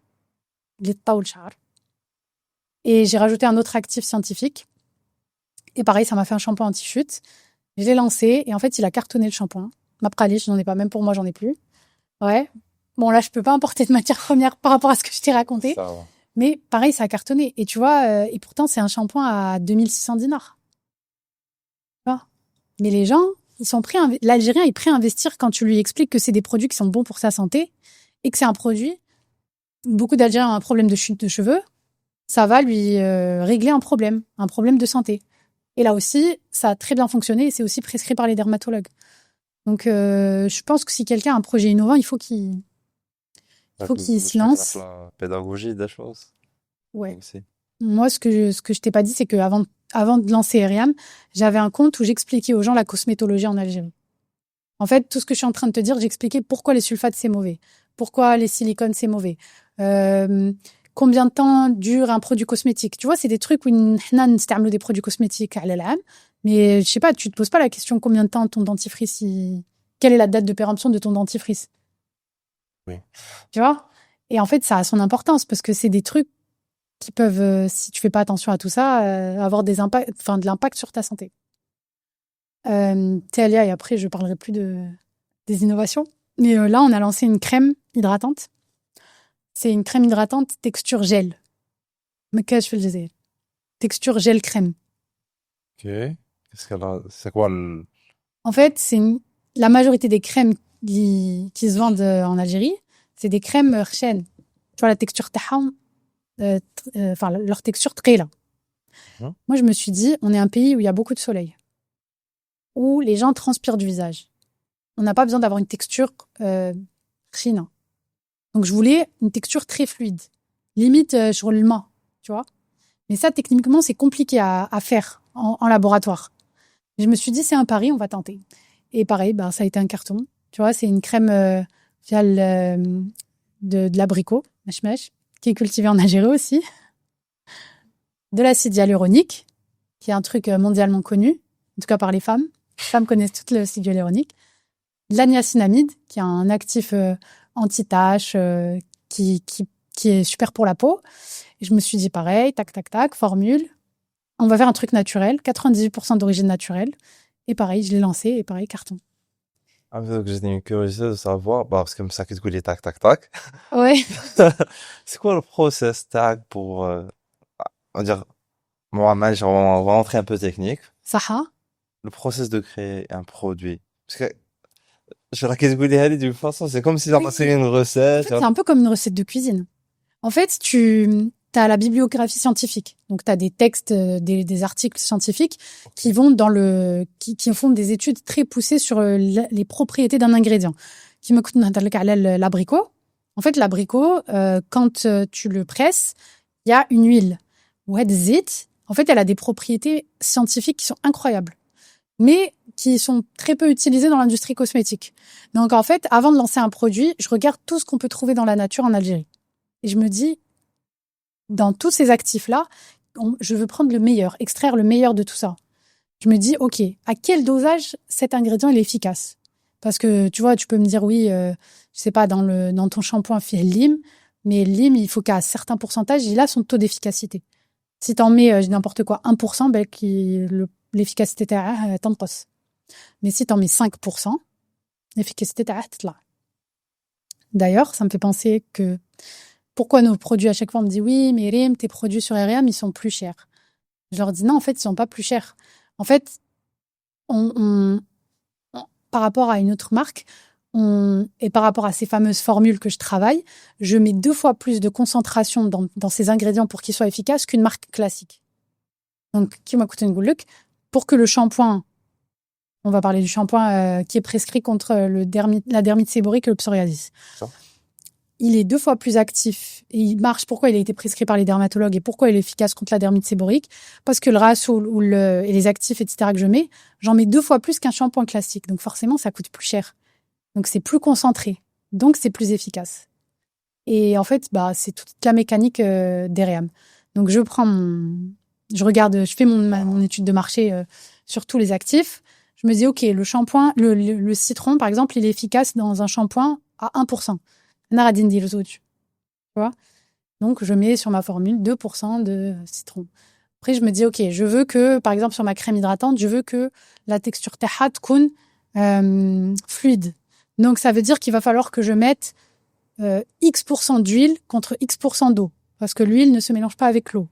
للطول شعر. Et j'ai rajouté un autre actif scientifique. Et pareil, ça m'a fait un shampoing anti-chute. Je l'ai lancé et en fait, il a cartonné le shampoing. Ma praliche, j'en ai pas, même pour moi, j'en ai plus. Ouais. Bon, là, je peux pas importer de matière première par rapport à ce que je t'ai raconté. Ça va. Mais pareil, ça a cartonné. Et tu vois, et pourtant, c'est un shampoing à 2600 dinars. Tu vois. Mais les gens, ils sont prêts l'Algérien est prêt à investir quand tu lui expliques que c'est des produits qui sont bons pour sa santé et que c'est un produit. Beaucoup d'Algériens ont un problème de chute de cheveux. Ça va lui régler un problème de santé. Et là aussi, ça a très bien fonctionné et c'est aussi prescrit par les dermatologues. Donc, je pense que si quelqu'un a un projet innovant, il faut qu'il se lance. La pédagogie des choses. Ouais. Aussi. Moi, ce que je t'ai pas dit, c'est que avant de lancer Eriam, j'avais un compte où j'expliquais aux gens la cosmétologie en Algérie. En fait, tout ce que je suis en train de te dire, j'expliquais pourquoi les sulfates c'est mauvais, pourquoi les silicones c'est mauvais, combien de temps dure un produit cosmétique. Tu vois, c'est des trucs où nous نستعملوا des produits cosmétiques à l'âme, mais je sais pas, tu te poses pas la question combien de temps ton dentifrice, quelle est la date de péremption de ton dentifrice. Oui. Tu vois? Et en fait, ça a son importance parce que c'est des trucs qui peuvent, si tu fais pas attention à tout ça, avoir de l'impact sur ta santé. Théalia, et après, je parlerai plus des innovations. Mais là, on a lancé une crème hydratante. C'est une crème hydratante texture gel. Maquillage fait le texture gel crème. Ok. C'est quoi En fait, la majorité des crèmes qui se vendent en Algérie, c'est des crèmes rchen. Tu vois, la texture taham, leur texture très là. Moi, je me suis dit, on est un pays où il y a beaucoup de soleil, où les gens transpirent du visage. On n'a pas besoin d'avoir une texture fine. Donc, je voulais une texture très fluide, limite sur le main, tu vois. Mais ça, techniquement, c'est compliqué à faire en laboratoire. Je me suis dit, c'est un pari, on va tenter. Et pareil, ça a été un carton. Tu vois, c'est une crème de l'abricot, mèche, qui est cultivée en Algérie aussi. De l'acide hyaluronique, qui est un truc mondialement connu, en tout cas par les femmes. Les femmes connaissent tout l'acide hyaluronique. De la niacinamide, qui est un actif anti-tache, qui est super pour la peau. Et je me suis dit pareil, tac, tac, tac, formule. On va faire un truc naturel, 98% d'origine naturelle. Et pareil, je l'ai lancé, et pareil, carton. Ah, donc j'ai une curiosité de savoir, parce que ça qui te dit tac, tac, tac. Ouais. C'est quoi le process tag pour, on va dire, on va rentrer un peu technique. Saha. le process de créer un produit. Parce que, je raconte d'une façon, c'est comme si on Oui. passait une En recette. fait, c'est un peu comme une recette de cuisine. En fait, tu as la bibliographie scientifique. Donc, tu as des textes, des articles scientifiques qui vont qui font des études très poussées sur les propriétés d'un ingrédient. Qui me coûte l'abricot. En fait, l'abricot, quand tu le presses, il y a une huile. Oued zit. En fait, elle a des propriétés scientifiques qui sont incroyables, mais qui sont très peu utilisées dans l'industrie cosmétique. Donc, en fait, avant de lancer un produit, je regarde tout ce qu'on peut trouver dans la nature en Algérie. Et je me dis, dans tous ces actifs-là, je veux prendre le meilleur, extraire le meilleur de tout ça. Je me dis, OK, à quel dosage cet ingrédient est efficace? Parce que, tu vois, tu peux me dire, oui, je sais pas, dans ton shampoing, fait lime, mais le lime, il faut qu'à un certain pourcentage, il a son taux d'efficacité. Si t'en mets, n'importe quoi, 1%, ben, l'efficacité t'enpasse. Mais si t'en mets 5%, l'efficacité t'atla. D'ailleurs, ça me fait penser que pourquoi nos produits, à chaque fois, on me dit oui, mais Rim, tes produits sur RM, ils sont plus chers. Je leur dis non, en fait, ils sont pas plus chers. En fait, par rapport à une autre marque, et par rapport à ces fameuses formules que je travaille, je mets 2 fois plus de concentration dans ces ingrédients pour qu'ils soient efficaces qu'une marque classique. Donc, qui m'a coûté une goulouk, pour que le shampoing, on va parler du shampoing qui est prescrit contre la dermite séborique et le psoriasis. Ça. Il est 2 fois plus actif et il marche. Pourquoi il a été prescrit par les dermatologues et pourquoi il est efficace contre la dermite séborique? Parce que le Rasoul et les actifs, etc. que j'en mets 2 fois plus qu'un shampoing classique. Donc forcément, ça coûte plus cher. Donc c'est plus concentré. Donc c'est plus efficace. Et en fait, c'est toute la mécanique d'EREAM. Donc je regarde, je fais mon étude de marché sur tous les actifs. Je me dis, OK, le shampoing, le citron, par exemple, il est efficace dans un shampoing à 1%. Tu vois? Donc, je mets sur ma formule 2% de citron. Après, je me dis, OK, je veux que, par exemple, sur ma crème hydratante, je veux que la texture tahat tkoun fluide. Donc, ça veut dire qu'il va falloir que je mette X% d'huile contre X% d'eau. Parce que l'huile ne se mélange pas avec l'eau.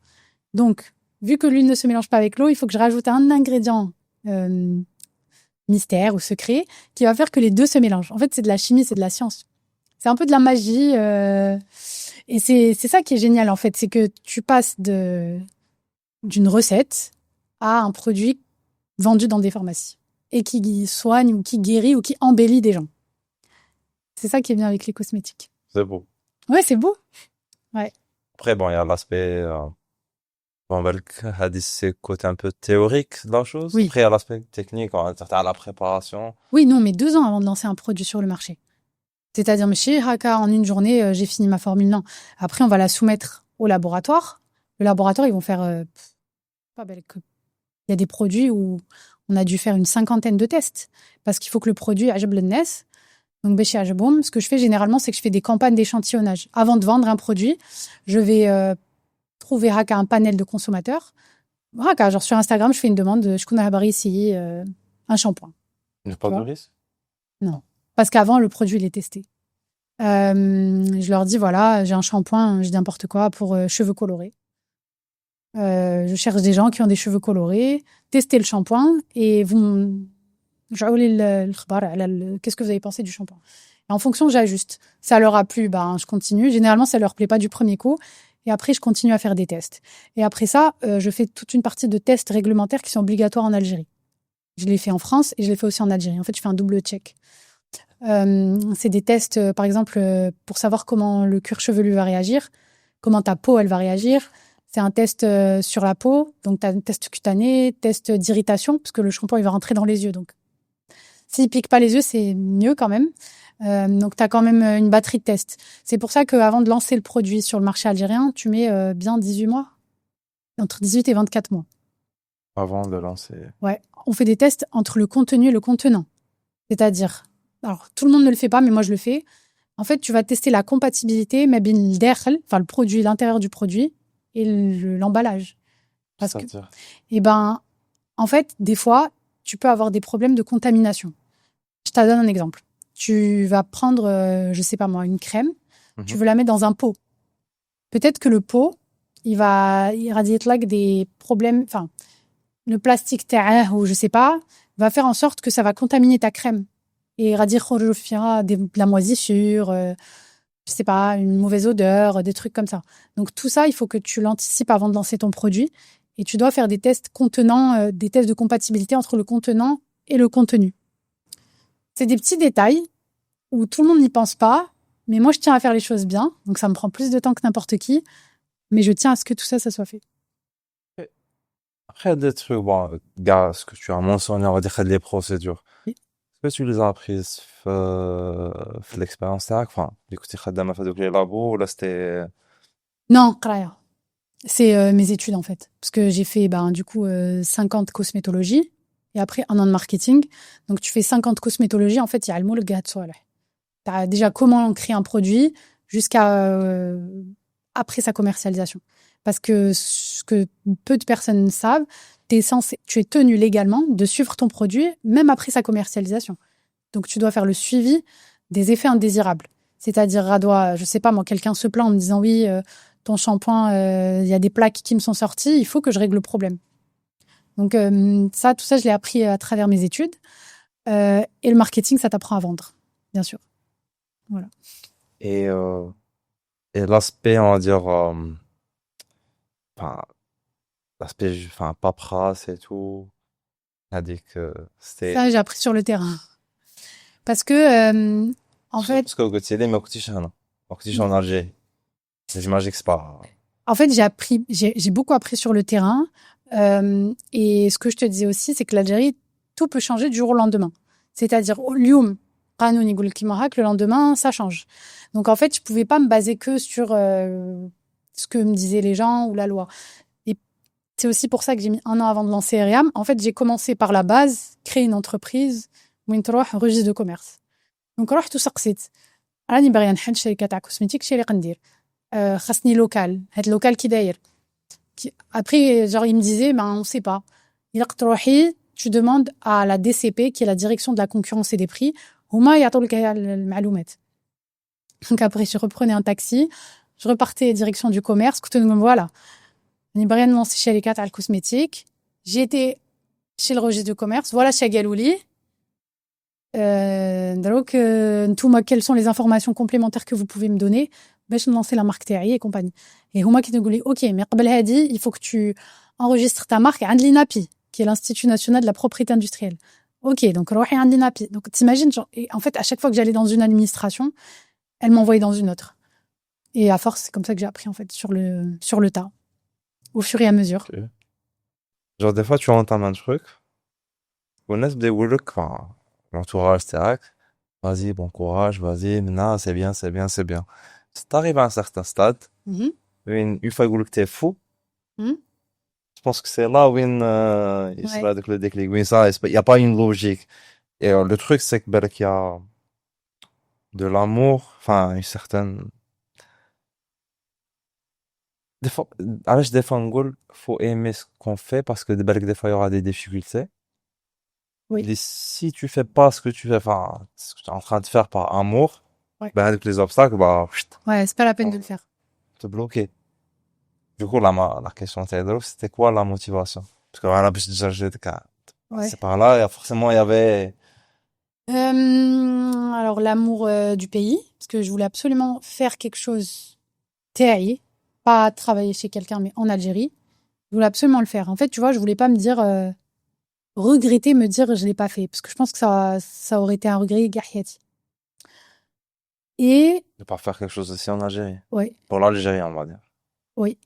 Donc, vu que l'huile ne se mélange pas avec l'eau, il faut que je rajoute un ingrédient mystère ou secret qui va faire que les deux se mélangent. En fait, c'est de la chimie, c'est de la science. C'est un peu de la magie. Et c'est ça qui est génial, en fait. C'est que tu passes d'une recette à un produit vendu dans des pharmacies. Et qui soigne ou qui guérit ou qui embellit des gens. C'est ça qui est bien avec les cosmétiques. C'est beau. Ouais, c'est beau. Ouais. Après, bon, il y a l'aspect, c'est le côté un peu théorique de la chose. Oui. Après, il y a l'aspect technique, à la préparation. Oui, non, mais 2 ans avant de lancer un produit sur le marché. C'est-à-dire, mais chez Haka, en une journée, j'ai fini ma formule. Non. Après, on va la soumettre au laboratoire. Le laboratoire, ils vont faire... il y a des produits où on a dû faire une 50aine de tests. Parce qu'il faut que le produit ajab l'nes. Donc, chez Ajaboum, ce que je fais généralement, c'est que je fais des campagnes d'échantillonnage. Avant de vendre un produit, je vais trouver Haka un panel de consommateurs. Haka, genre sur Instagram, je fais une demande. Je connais ici un shampoing. Il n'y a pas de risque? Non. Parce qu'avant, le produit, il est testé. Je leur dis, voilà, j'ai un shampoing, je dis n'importe quoi, pour cheveux colorés. Je cherche des gens qui ont des cheveux colorés. Testez le shampoing et qu'est-ce que vous avez pensé du shampoing? Et en fonction, j'ajuste. Ça leur a plu, je continue. Généralement, ça leur plaît pas du premier coup. Et après, je continue à faire des tests. Et après ça, je fais toute une partie de tests réglementaires qui sont obligatoires en Algérie. Je l'ai fait en France et je l'ai fait aussi en Algérie. En fait, je fais un double check. C'est des tests, par exemple, pour savoir comment le cuir chevelu va réagir, comment ta peau, elle va réagir. C'est un test sur la peau, donc tu as un test cutané, test d'irritation, parce que le shampoing, il va rentrer dans les yeux. Donc, s'il pique pas les yeux, c'est mieux quand même. Donc, tu as quand même une batterie de tests. C'est pour ça qu'avant de lancer le produit sur le marché algérien, tu mets bien 18 mois, entre 18 et 24 mois. Avant de lancer. Ouais, on fait des tests entre le contenu et le contenant. C'est-à-dire... Alors, tout le monde ne le fait pas, mais moi, je le fais. En fait, tu vas tester la compatibilité, le produit, l'intérieur du produit et l'emballage. Parce que, en fait, des fois, tu peux avoir des problèmes de contamination. Je te donne un exemple. Tu vas prendre, je sais pas moi, une crème. Tu veux la mettre dans un pot. Peut-être que le pot, il va irradier des problèmes, le plastique ou je sais pas, va faire en sorte que ça va contaminer ta crème. Et radhi khuruj fiha de la moisissure, je sais pas, une mauvaise odeur, des trucs comme ça. Donc tout ça, il faut que tu l'anticipes avant de lancer ton produit. Et tu dois faire des tests contenant, des tests de compatibilité entre le contenant et le contenu. C'est des petits détails où tout le monde n'y pense pas, mais moi je tiens à faire les choses bien. Donc ça me prend plus de temps que n'importe qui, mais je tiens à ce que tout ça soit fait. Après, il y a des trucs, bon, gars, ce que tu as mentionné, on va dire les procédures. Oui. Est-ce que tu les as apprises في l'expérience تاعك enfin اللي كنتي خدامة في هذوك les labos ولا c'était Non, قراية. C'est mes études en fait. Parce que j'ai fait du coup 50 cosmétologie et après un an de marketing. Donc tu fais 50 cosmétologie, en fait, il y a le mot le gars de soi là. Tu as déjà comment créer un produit jusqu'à après sa commercialisation. Parce que ce que peu de personnes savent, tu es tenu légalement de suivre ton produit même après sa commercialisation. Donc tu dois faire le suivi des effets indésirables. C'est-à-dire, je sais pas moi, quelqu'un se plaint en me disant oui, ton shampoing, il y a des plaques qui me sont sorties, il faut que je règle le problème. Donc tout ça, je l'ai appris à travers mes études. Et le marketing, ça t'apprend à vendre, bien sûr. Voilà. et l'aspect on va dire enfin l'aspect enfin paperasse et tout a dit que c'était Ça, j'ai appris sur le terrain. Parce que, en fait, parce que قلت لي ما كنتيش هنا ما كنتيش en Algérie j'imagine que c'est pas j'ai beaucoup appris sur le terrain. Et ce que je te disais aussi, c'est que l'Algérie, tout peut changer du jour au lendemain. C'est-à-dire, اليوم قانون يقول لك كيما هاك, le lendemain, ça change. Donc, en fait, je pouvais pas me baser que sur ce que me disaient les gens ou la loi. Et c'est aussi pour ça que j'ai mis 1 an avant de lancer Eriam. En fait, j'ai commencé par la base, créer une entreprise, وين تروح registre de commerce. Donc, رحت وسقسيت. راني باغيه نحل شركه تاع كوسميتيك، شي اللي قندير؟ خاصني لوكال، هاد اللوكال كي داير؟ Après, genre, il me disait, on sait pas. Tu demandes à la DCP, qui est la direction de la concurrence et des prix, هما يعطولك المعلومات. Donc après, je reprenais un taxi, je repartais direction du commerce, voilà. راني باغيه نلونسي شركه تاع الكوسميتيك. J'ai été chez le registre de commerce, voilà chez Galouli. Donc, نتوما, quelles sont les informations complémentaires que vous pouvez me donner باش نلانcer la marque تاعي et compagnie. Et هما qui تقولي OK, mais قبل هادي, il faut que tu enregistres ta marque عند l'INAPI, qui est l'Institut national de la propriété industrielle. OK, donc روحي عند l'INAPI. Donc t'imagines, genre, et en fait, à chaque fois que j'allais dans une administration, elle m'envoyait dans une autre. Et à force, c'est comme ça que j'ai appris en fait sur le tas, au fur et à mesure. Okay. Genre des fois tu entames un truc والناس بدأوا يقولوا لك enfin l'entourage تاعك vas-y bon courage vas-y maintenant c'est bien c'est bien c'est bien t'arrives à un certain stade une fois يقولوا لك t'es fou je pense que c'est là où il sera avec le déclic oui ça il y a pas une logique et le truc c'est que بالك il y a de l'amour enfin une certaine des fois علاش des fois نقول faut aimer ce qu'on fait parce que بالك des fois il y aura des difficultés. Oui. Et si tu fais pas ce que tu fais, enfin, ce que tu es en train de faire par amour, Ouais. ben, avec les obstacles, bah, Ouais, c'est pas la peine de le faire. te bloquer. Du coup, la question c'était quoi la motivation? Parce que voilà, déjà, Ouais. c'est par là, forcément, il y avait, Alors, l'amour du pays, parce que je voulais absolument faire quelque chose TAI, pas travailler chez quelqu'un, mais en Algérie. Je voulais absolument le faire. En fait, tu vois, je voulais pas me dire, regretter, me dire, je l'ai pas fait. Parce que je pense que ça aurait été un regret gahiati. Et. de pas faire quelque chose aussi en Algérie. Oui. Pour l'Algérie, on va dire. Oui.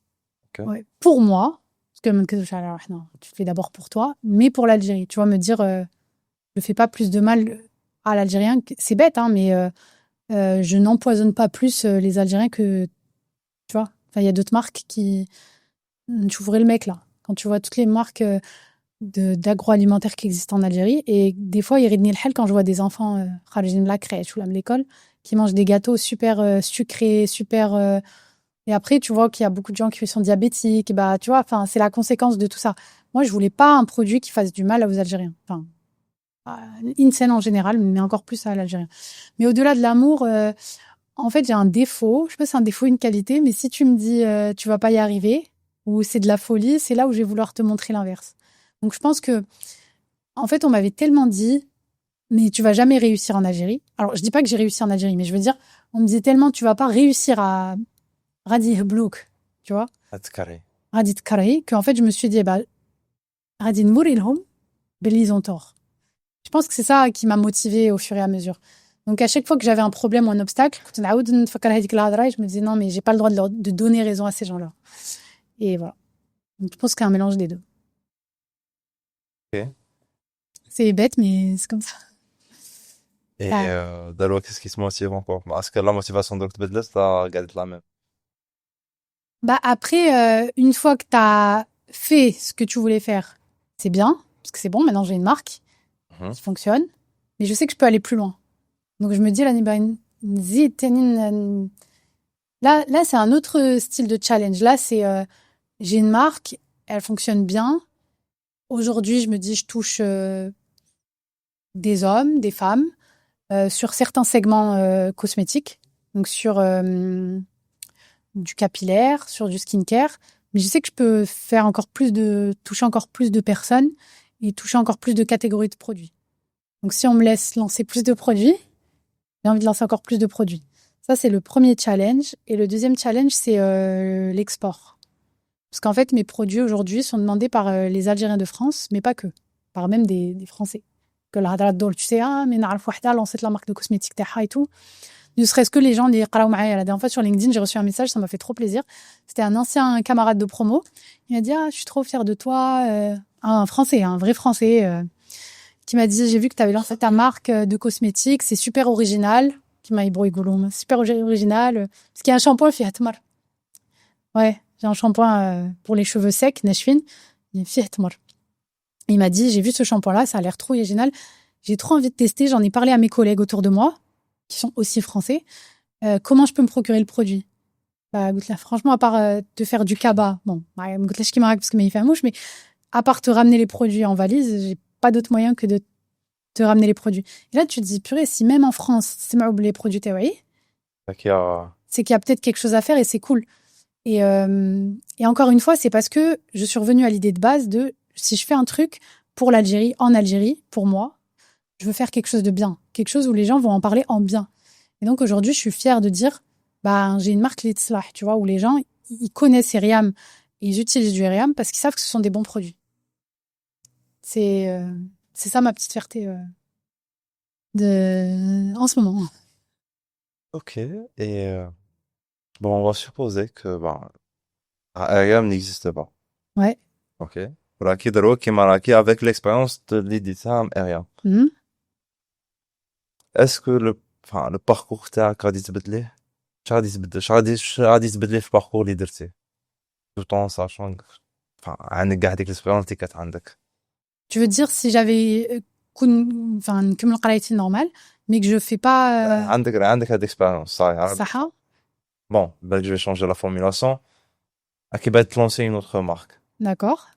Okay. Ouais. Pour moi, parce que tu le fais d'abord pour toi, mais pour l'Algérie. Tu vois, me dire, je fais pas plus de mal à l'Algérien. C'est bête, hein, mais je n'empoisonne pas plus les Algériens que, tu vois. Enfin, il y a d'autres marques qui, tu ouvrais le mec là. Quand tu vois toutes les marques d'agroalimentaire qui existent en Algérie, et des fois, il ridni le hal quand je vois des enfants kharajin de la crèche ou de l'école qui mangent des gâteaux super sucrés, super. Et après, tu vois qu'il y a beaucoup de gens qui sont diabétiques. Bah, tu vois, enfin, c'est la conséquence de tout ça. Moi, je voulais pas un produit qui fasse du mal aux Algériens. Enfin, une scène en général, mais encore plus à l'Algérien. Mais au-delà de l'amour, en fait, j'ai un défaut. Je sais pas si c'est un défaut ou une qualité, mais si tu me dis tu vas pas y arriver ou c'est de la folie, c'est là où je vais vouloir te montrer l'inverse. Donc, je pense que en fait, on m'avait tellement dit, mais tu vas jamais réussir en Algérie. Alors, je dis pas que j'ai réussi en Algérie, mais je veux dire, on me disait tellement, tu vas pas réussir à Radi Heblouk, tu vois, هتكري. Radi Tkarhi, qu'en fait, je me suis dit, bah, Radi Nmourilhom, ben, ils ont tort. Je pense que c'est ça qui m'a motivée au fur et à mesure. Donc, à chaque fois que j'avais un problème ou un obstacle, je me disais, non, mais j'ai pas le droit de donner raison à ces gens-là. Et voilà. Donc, je pense qu'il y a un mélange des deux. Ok. C'est bête, mais c'est comme ça. Et Ah. Dalo, qu'est-ce qui se motive encore? Est-ce que la motivation de Bedles, t'as gardé la même? Bah, après, une fois que tu as fait ce que tu voulais faire, c'est bien, parce que c'est bon, maintenant j'ai une marque Mhm. qui fonctionne, mais je sais que je peux aller plus loin. Donc, je me dis, là, c'est un autre style de challenge. Là, c'est, j'ai une marque, elle fonctionne bien. Aujourd'hui, je me dis, je touche des hommes, des femmes, sur certains segments cosmétiques, donc sur du capillaire, sur du skincare. Mais je sais que je peux faire toucher encore plus de personnes et toucher encore plus de catégories de produits. Donc, si on me laisse lancer plus de produits, j'ai envie de lancer encore plus de produits. Ça, c'est le premier challenge. Et le deuxième challenge, c'est l'export. Parce qu'en fait, mes produits aujourd'hui sont demandés par les Algériens de France, mais pas que, par même des Français. Que la hadra d'ol, tu sais, mais na'raf wahda lancé la marque de cosmétiques taha et tout. Ne serait-ce que les gens les qraw ma'aya. La dernière fois sur LinkedIn, j'ai reçu un message, ça m'a fait trop plaisir. C'était un ancien camarade de promo. Il m'a dit, je suis trop fière de toi. Un Français, un vrai Français, qui m'a dit, j'ai vu que tu avais lancé ta marque de cosmétiques, c'est super original. Qui m'a ébrouillé gouloum, super original. Parce qu'il y a un shampoing fi hatmar. Ouais, j'ai un shampoing pour les cheveux secs, Nashvin. Il fi hatmar. Il m'a dit, j'ai vu ce shampoing-là, ça a l'air trop original. J'ai trop envie de tester. J'en ai parlé à mes collègues autour de moi, qui sont aussi français. Comment je peux me procurer le produit? Bah, là, franchement, à part te faire du kaba, bon, parce que m'y fait mouche, mais à part te ramener les produits en valise, j'ai pas d'autre moyen que de te ramener les produits. Et là, tu te dis, purée, si même en France, c'est les produits tawaï, Fait qu'il y a... c'est qu'il y a peut-être quelque chose à faire et c'est cool. Et encore une fois, c'est parce que je suis revenue à l'idée de base de si je fais un truc pour l'Algérie, en Algérie, pour moi, je veux faire quelque chose de bien, quelque chose où les gens vont en parler en bien. Et donc aujourd'hui, je suis fière de dire, bah, j'ai une marque Litzlah, tu vois, où les gens, ils connaissent Eriam et ils utilisent du Eriam parce qu'ils savent que ce sont des bons produits. C'est ça ma petite fierté en ce moment. Ok. Et bon, on va supposer que Ariam n'existe pas. Ouais. Ok. ولكن دلوقتي مراكي avec l'expérience de l'éditeur Ariam. Mhm. Est-ce que le parcours تاعك غادي تبدليه؟ شغادي تبدليه في الباركور اللي درتيه؟ tout en sachant عندك كاع ديك l'expérience اللي كانت عندك. Tu veux dire si j'avais comme le قرايتي normal, mais que je fais pas عندك هاد l'expérience صحيح. Saha? Bon, ben, je vais changer la formulation. Qui va te lancer une autre marque. D'accord.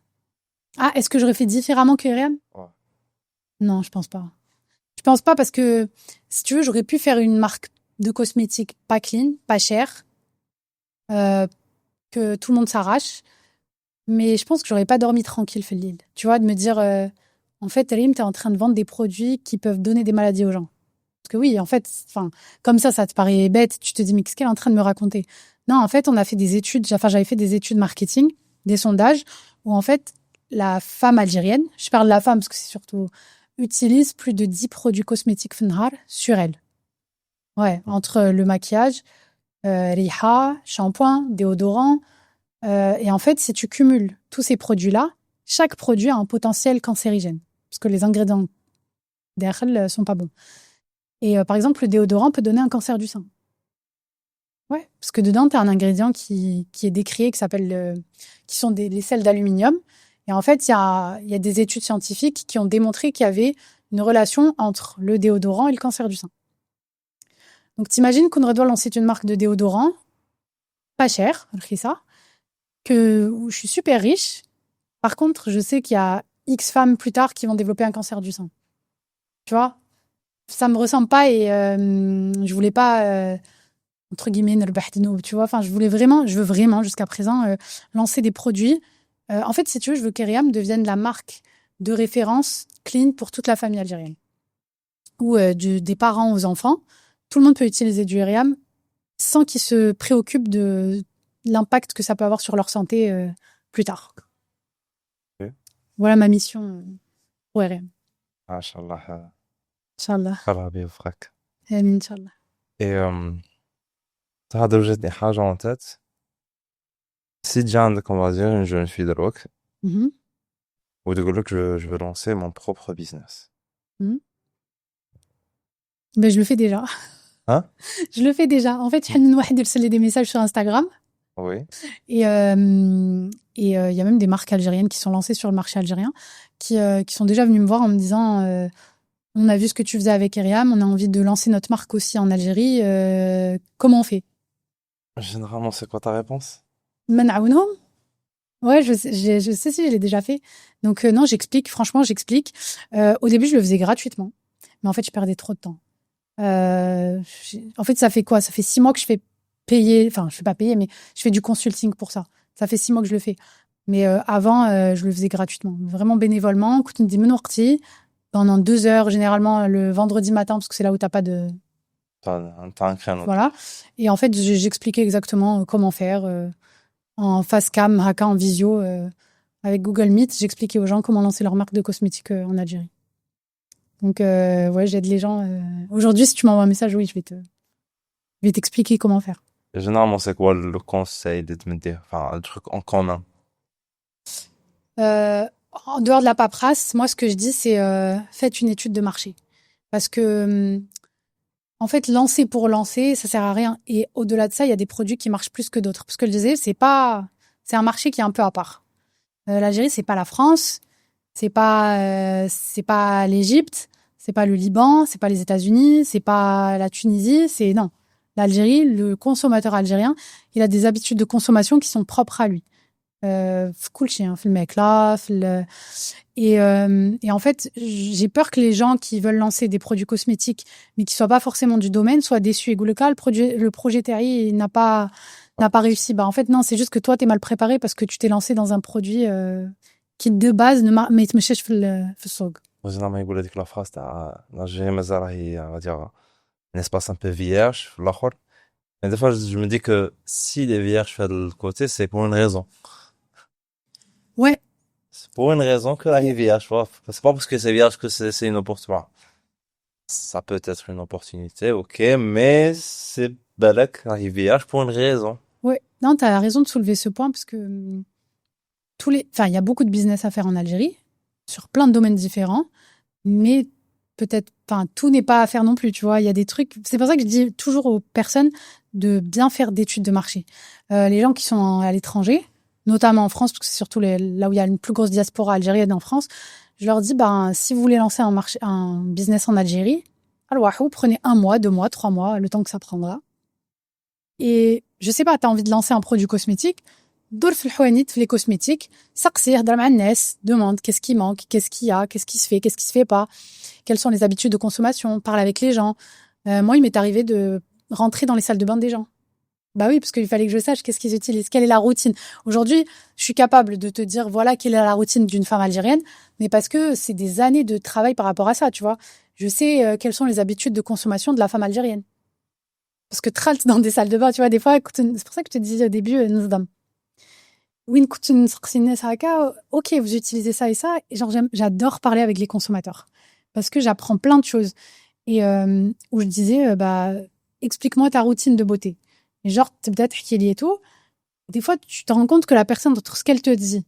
Ah, est-ce que j'aurais fait différemment que Eriam? Ouais. Non, je pense pas. Je pense pas parce que, si tu veux, j'aurais pu faire une marque de cosmétiques pas clean, pas chère, que tout le monde s'arrache. Mais je pense que j'aurais pas dormi tranquille, Félil. Tu vois, de me dire, en fait, Rim, t'es en train de vendre des produits qui peuvent donner des maladies aux gens. Parce que oui, en fait, comme ça te paraît bête. Tu te dis, mais qu'est-ce qu'elle est en train de me raconter? Non, en fait, on a fait des études, j'avais fait des études marketing, des sondages, où en fait, la femme algérienne, je parle de la femme parce que c'est surtout, utilise plus de 10 produits cosmétiques Fnhar sur elle. Ouais, entre le maquillage, riha, shampoing, déodorant. Et en fait, si tu cumules tous ces produits-là, chaque produit a un potentiel cancérigène. Parce que les ingrédients derrière sont pas bons. Et par exemple, le déodorant peut donner un cancer du sein. Ouais, parce que dedans, tu as un ingrédient qui est décrié, qui sont les sels d'aluminium. Et en fait, il y a des études scientifiques qui ont démontré qu'il y avait une relation entre le déodorant et le cancer du sein. Donc, t'imagines qu'on doit lancer une marque de déodorant, pas cher, ça, où je suis super riche. Par contre, je sais qu'il y a X femmes plus tard qui vont développer un cancer du sein. Tu vois? Ça me ressemble pas et je voulais pas... entre guillemets, tu vois, je veux vraiment jusqu'à présent lancer des produits. En fait, si tu veux, je veux qu'Eriam devienne la marque de référence clean pour toute la famille algérienne. Ou des parents aux enfants, tout le monde peut utiliser du Eriam sans qu'ils se préoccupent de l'impact que ça peut avoir sur leur santé plus tard. Ok. Voilà ma mission pour Eriam. Inch'Allah, Inch'Allah. Allah بيوفقك. Amin, Inch'Allah. Et هذا وجدني حاجة en tête. Si déjà, on va dire, une jeune fille de rock, Mhm. ou de que je veux lancer mon propre business. Ben, je le fais déjà. Hein? Je le fais déjà. En fait, Hanin Wahed يرسل لي des messages sur Instagram. Oui. Et il y a même des marques algériennes qui sont lancées sur le marché algérien, qui sont déjà venues me voir en me disant on a vu ce que tu faisais avec Eriam, on a envie de lancer notre marque aussi en Algérie. Comment on fait? Généralement, c'est quoi ta réponse? Man'aounhom? Ouais, je sais si je l'ai déjà fait. Donc non, franchement, j'explique. Au début, je le faisais gratuitement. Mais en fait, je perdais trop de temps. En fait, ça fait quoi? Ça fait 6 mois que je fais payer, enfin, je fais pas payer, mais je fais du consulting pour ça. Ça fait 6 mois que je le fais. Mais avant, je le faisais gratuitement, vraiment bénévolement. Écoute, pendant 2 heures, généralement le vendredi matin, parce que c'est là où t'as pas de... T'as un créneau. Voilà. Et en fait, j'expliquais exactement comment faire en face cam, haka, en visio, avec Google Meet. J'expliquais aux gens comment lancer leur marque de cosmétiques en Algérie. Donc, ouais, j'aide les gens. Aujourd'hui, si tu m'envoies un message, oui, je vais t'expliquer comment faire. Et généralement, c'est quoi le conseil de te mettre, enfin, un truc en commun? En dehors de la paperasse, moi, ce que je dis, c'est faites une étude de marché. Parce que, en fait, lancer pour lancer, ça sert à rien. Et au-delà de ça, il y a des produits qui marchent plus que d'autres. Parce que je disais, c'est un marché qui est un peu à part. L'Algérie, c'est pas la France, c'est pas l'Égypte, c'est pas le Liban, c'est pas les États-Unis, c'est pas la Tunisie, non. L'Algérie, le consommateur algérien, il a des habitudes de consommation qui sont propres à lui. Cool chien, le mec là, et en fait, j'ai peur que les gens qui veulent lancer des produits cosmétiques, mais qui soient pas forcément du domaine, soient déçus. Et le cas, le projet Terry n'a pas réussi. Bah en fait non, c'est juste que toi t'es mal préparé parce que tu t'es lancé dans un produit qui de base ما يتمشاش في السوق. généralement, يقول هذيك la phrase تاع l'Algérie مازال راهي on va dire un espace un peu vierge في الآخر. Mais des fois, je me dis que s'il est vierge de l'autre côté, c'est pour une raison. Ouais. C'est pour une raison que là, il est vierge, tu vois. C'est pas parce que c'est vierge que c'est une opportunité. Ça peut être une opportunité, ok, mais c'est balak, il est vierge pour une raison. Ouais. Non, t'as raison de soulever ce point parce que il y a beaucoup de business à faire en Algérie sur plein de domaines différents, mais tout n'est pas à faire non plus, tu vois. Il y a des trucs. C'est pour ça que je dis toujours aux personnes de bien faire d'études de marché. Les gens qui sont à l'étranger, notamment en France, parce que c'est surtout là où il y a une plus grosse diaspora algérienne en France, je leur dis, si vous voulez lancer un business en Algérie, alors prenez 1 mois, 2 mois, 3 mois, le temps que ça prendra. Et je sais pas, t'as envie de lancer un produit cosmétique, دور في الحوانيت في les cosmétiques, سقسي هضر مع الناس, demande qu'est-ce qui manque, qu'est-ce qu'il y a, qu'est-ce qui se fait pas, quelles sont les habitudes de consommation, parle avec les gens. Moi, il m'est arrivé de rentrer dans les salles de bain des gens. Bah oui, parce qu'il fallait que je sache qu'est-ce qu'ils utilisent, quelle est la routine. Aujourd'hui, je suis capable de te dire voilà quelle est la routine d'une femme algérienne, mais parce que c'est des années de travail par rapport à ça, tu vois. Je sais quelles sont les habitudes de consommation de la femme algérienne. Parce que tralt dans des salles de bain, tu vois, des fois, c'est pour ça que je te disais au début, Nozdam. Oui, ok, vous utilisez ça et ça. Et genre, j'adore parler avec les consommateurs. Parce que j'apprends plein de choses. Et où je disais, explique-moi ta routine de beauté. Et genre, peut-être qu'il y est tout. Des fois, tu te rends compte que la personne, entre ce qu'elle te dit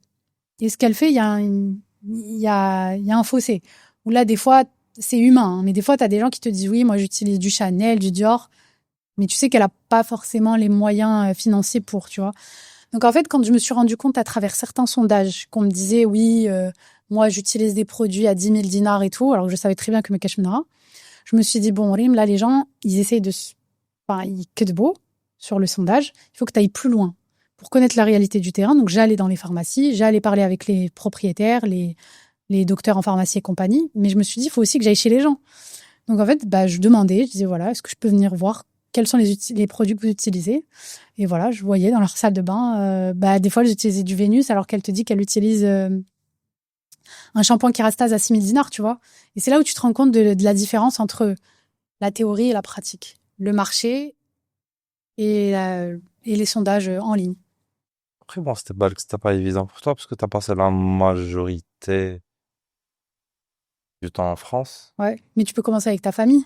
et ce qu'elle fait, il y a un fossé. Où là, des fois, c'est humain. Hein, mais des fois, tu as des gens qui te disent, oui, moi, j'utilise du Chanel, du Dior. Mais tu sais qu'elle a pas forcément les moyens financiers pour, tu vois. Donc, en fait, quand je me suis rendu compte à travers certains sondages qu'on me disait, oui, moi, j'utilise des produits à 10 000 dinars et tout, alors que je savais très bien que mes cachemira, je me suis dit, bon, Rim, là, les gens, ils essayent ils que de beau sur le sondage. Il faut que tu ailles plus loin pour connaître la réalité du terrain. Donc, j'allais dans les pharmacies, j'allais parler avec les propriétaires, les docteurs en pharmacie et compagnie. Mais je me suis dit, il faut aussi que j'aille chez les gens. Donc, en fait, je demandais, je disais, voilà, est-ce que je peux venir voir quels sont les produits que vous utilisez? Et voilà, je voyais dans leur salle de bain, des fois, elles utilisaient du Vénus alors qu'elle te dit qu'elle utilise un shampoing Kérastase à 6 000 dinars, tu vois. Et c'est là où tu te rends compte de la différence entre la théorie et la pratique. Le marché et les sondages en ligne. Après, bon, c'était pas évident pour toi parce que t'as passé la majorité du temps en France. Ouais. Mais tu peux commencer avec ta famille.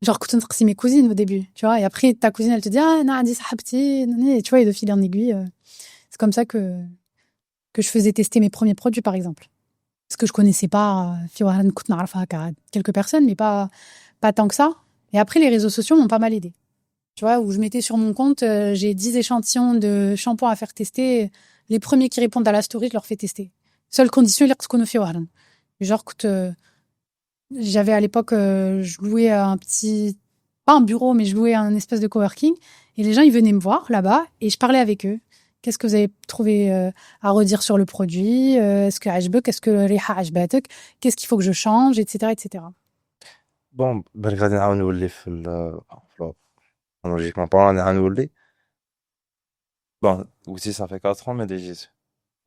Genre, c'est mes cousines au début, tu vois. Et après, ta cousine, elle te dit, ah, Nadi, sahabti, nani. Et tu vois, et de fil en aiguille, c'est comme ça que je faisais tester mes premiers produits, par exemple. Parce que je connaissais pas, quelques personnes, mais pas tant que ça. Et après, les réseaux sociaux m'ont pas mal aidé. Tu vois, où je mettais sur mon compte, j'ai 10 échantillons de shampoing à faire tester. Les premiers qui répondent à la story, je leur fais tester. Seule condition, ils qu'on fait. Genre, écoute, j'avais à l'époque, je louais pas un bureau, mais je louais un espèce de coworking. Et les gens, ils venaient me voir là-bas et je parlais avec eux. Qu'est-ce que vous avez trouvé à redire sur le produit? Est-ce que عجبك? Est-ce que ريحة عجبتك? Qu'est-ce qu'il faut que je change? Etc., etc. Bon, ben, غادي نعاود نولي logiquement parlant, نعاود نولي. Bon, aussi, ça fait 4 ans, mais déjà,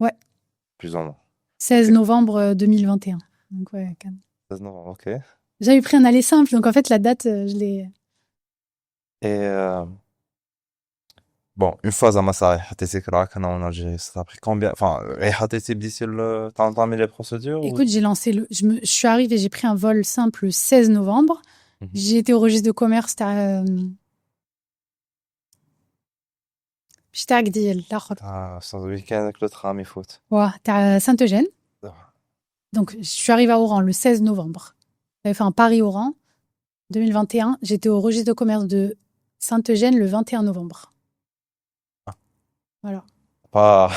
Ouais. plus ou moins. 16 Ok. novembre 2021. Donc, ouais, quand même. 16 novembre, ok. J'avais pris un aller simple, donc en fait, la date, je l'ai. Et, bon, une fois à Massa, HTC Crack, en Algérie, ça t'a pris combien? Enfin, HTC, t'as entamé les procédures ou? Écoute, j'ai lancé je suis arrivée, j'ai pris un vol simple le 16 novembre. Mhm. J'ai été au registre de commerce, j'étais à Agdil, Ce week-end avec le tram et foot. ouais, à Saint-Eugène. Ah, Donc, je suis arrivée à Oran le 16 novembre. J'avais fait un Paris-Oran 2021. J'étais au registre de commerce de Saint-Eugène le 21 novembre. Voilà. pas.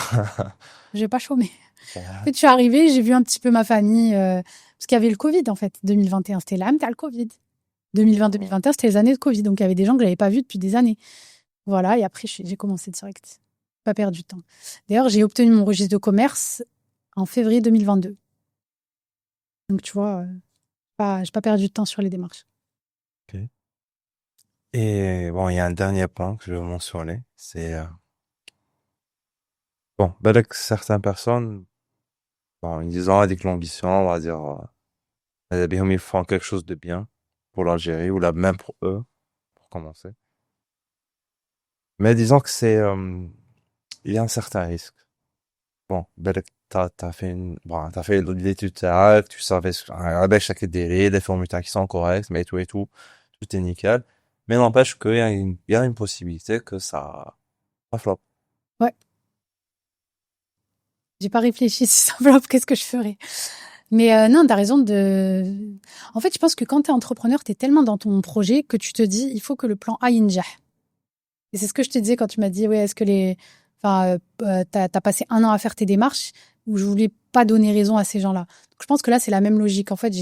J'ai pas chômé. En fait, je suis arrivée, j'ai vu un petit peu ma famille, parce qu'il y avait le Covid, en fait. 2021, c'était l'âme, t'as le Covid. 2020-2021, c'était les années de Covid. Donc, il y avait des gens que j'avais pas vus depuis des années. Voilà. Et après, j'ai commencé direct. Pas perdu de temps. D'ailleurs, j'ai obtenu mon registre de commerce en février 2022. Donc, tu vois, j'ai pas perdu de temps sur les démarches. Ok. Et bon, il y a un dernier point que je veux mentionner. C'est, bon, avec certaines personnes, bon, ils disent, avec l'ambition, on va dire, ils font quelque chose de bien pour l'Algérie ou là même pour eux, pour commencer. Mais disons que il y a un certain risque. Bon, t'as fait l'étude تاعك, tu savais avec chaque délai, les formules qui sont correctes, mais tout est nickel. Mais n'empêche il y a une possibilité que ça flop. Ouais. J'ai pas réfléchi si ça enveloppe, qu'est-ce que je ferais? Mais non, t'as raison En fait, je pense que quand t'es entrepreneur, t'es tellement dans ton projet que tu te dis, il faut que le plan A ينجح. Et c'est ce que je te disais quand tu m'as dit, ouais, est-ce que t'as passé 1 an à faire tes démarches, où je voulais pas donner raison à ces gens-là. Donc, je pense que là, c'est la même logique. En fait,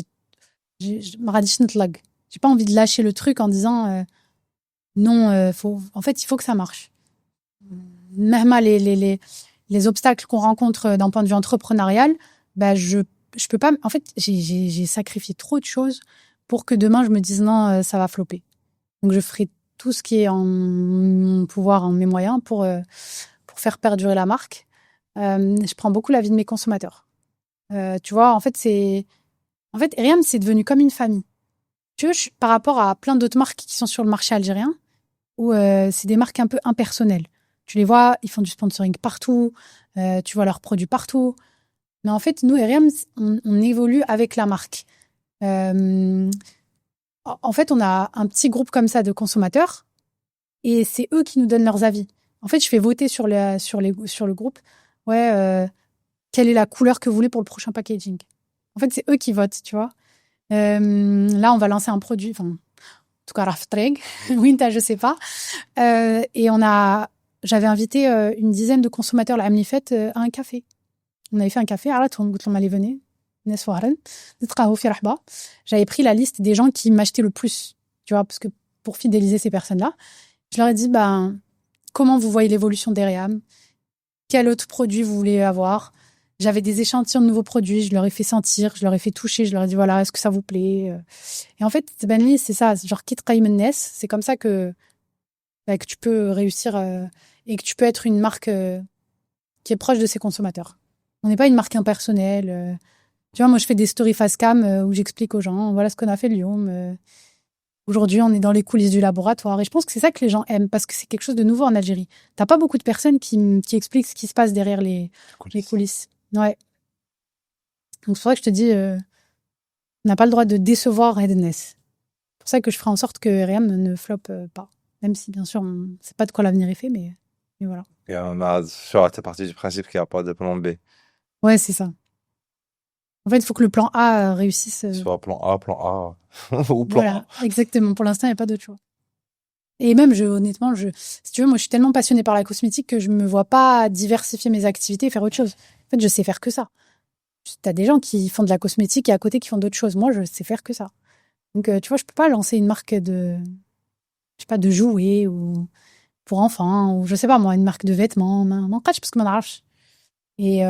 j'ai pas envie de lâcher le truc en disant, non, en fait, il faut que ça marche. Même les obstacles qu'on rencontre d'un point de vue entrepreneurial, bah, je peux pas, en fait, j'ai sacrifié trop de choses pour que demain je me dise non, ça va flopper. Donc je ferai tout ce qui est en mon pouvoir, en mes moyens pour faire perdurer la marque. Je prends beaucoup l'avis de mes consommateurs. Tu vois, en fait, Riam, c'est devenu comme une famille. Tu vois, par rapport à plein d'autres marques qui sont sur le marché algérien, où c'est des marques un peu impersonnelles. Tu les vois, ils font du sponsoring partout, tu vois leurs produits partout. Mais en fait, nous, Eriam, on évolue avec la marque. En fait, on a un petit groupe comme ça de consommateurs et c'est eux qui nous donnent leurs avis. En fait, je fais voter sur le groupe. Ouais, quelle est la couleur que vous voulez pour le prochain packaging? En fait, c'est eux qui votent, tu vois. Là, on va lancer un produit, enfin, en tout cas, Raftreg, Winta, je sais pas. Et j'avais invité une dizaine de consommateurs la Amnifet à un café. On avait fait un café, allez, venez. J'avais pris la liste des gens qui m'achetaient le plus, tu vois, parce que pour fidéliser ces personnes-là, je leur ai dit, comment vous voyez l'évolution d'Eriam? Quel autre produit vous voulez avoir? J'avais des échantillons de nouveaux produits, je leur ai fait sentir, je leur ai fait toucher, je leur ai dit, voilà, est-ce que ça vous plaît? Et en fait, c'est ça, genre, quitte Mennes, c'est comme ça que tu peux réussir et que tu peux être une marque qui est proche de ses consommateurs. On n'est pas une marque impersonnelle. Tu vois, moi, je fais des stories face cam où j'explique aux gens, voilà ce qu'on a fait Lyoum. Aujourd'hui, on est dans les coulisses du laboratoire. Et je pense que c'est ça que les gens aiment, parce que c'est quelque chose de nouveau en Algérie. T'as pas beaucoup de personnes qui expliquent ce qui se passe derrière les coulisses. Ouais. Donc, c'est pour ça que je te dis, on n'a pas le droit de décevoir Redness. C'est pour ça que je ferai en sorte que RM ne floppe pas. Même si, bien sûr, on ne sait pas de quoi l'avenir est fait, mais voilà. Et on a, sur la partie du principe qu'il n'y a pas de plan B. Ouais, c'est ça. En fait, il faut que le plan A réussisse. Soit plan A ou plan Voilà, exactement. Pour l'instant, il n'y a pas d'autre choix. Et même, honnêtement, si tu veux, moi, je suis tellement passionnée par la cosmétique que je me vois pas diversifier mes activités et faire autre chose. En fait, je sais faire que ça. T'as des gens qui font de la cosmétique et à côté qui font d'autres choses. Moi, je sais faire que ça. Donc, tu vois, je peux pas lancer une marque je sais pas, de jouets ou pour enfants ou je sais pas moi, une marque de vêtements. Parce que et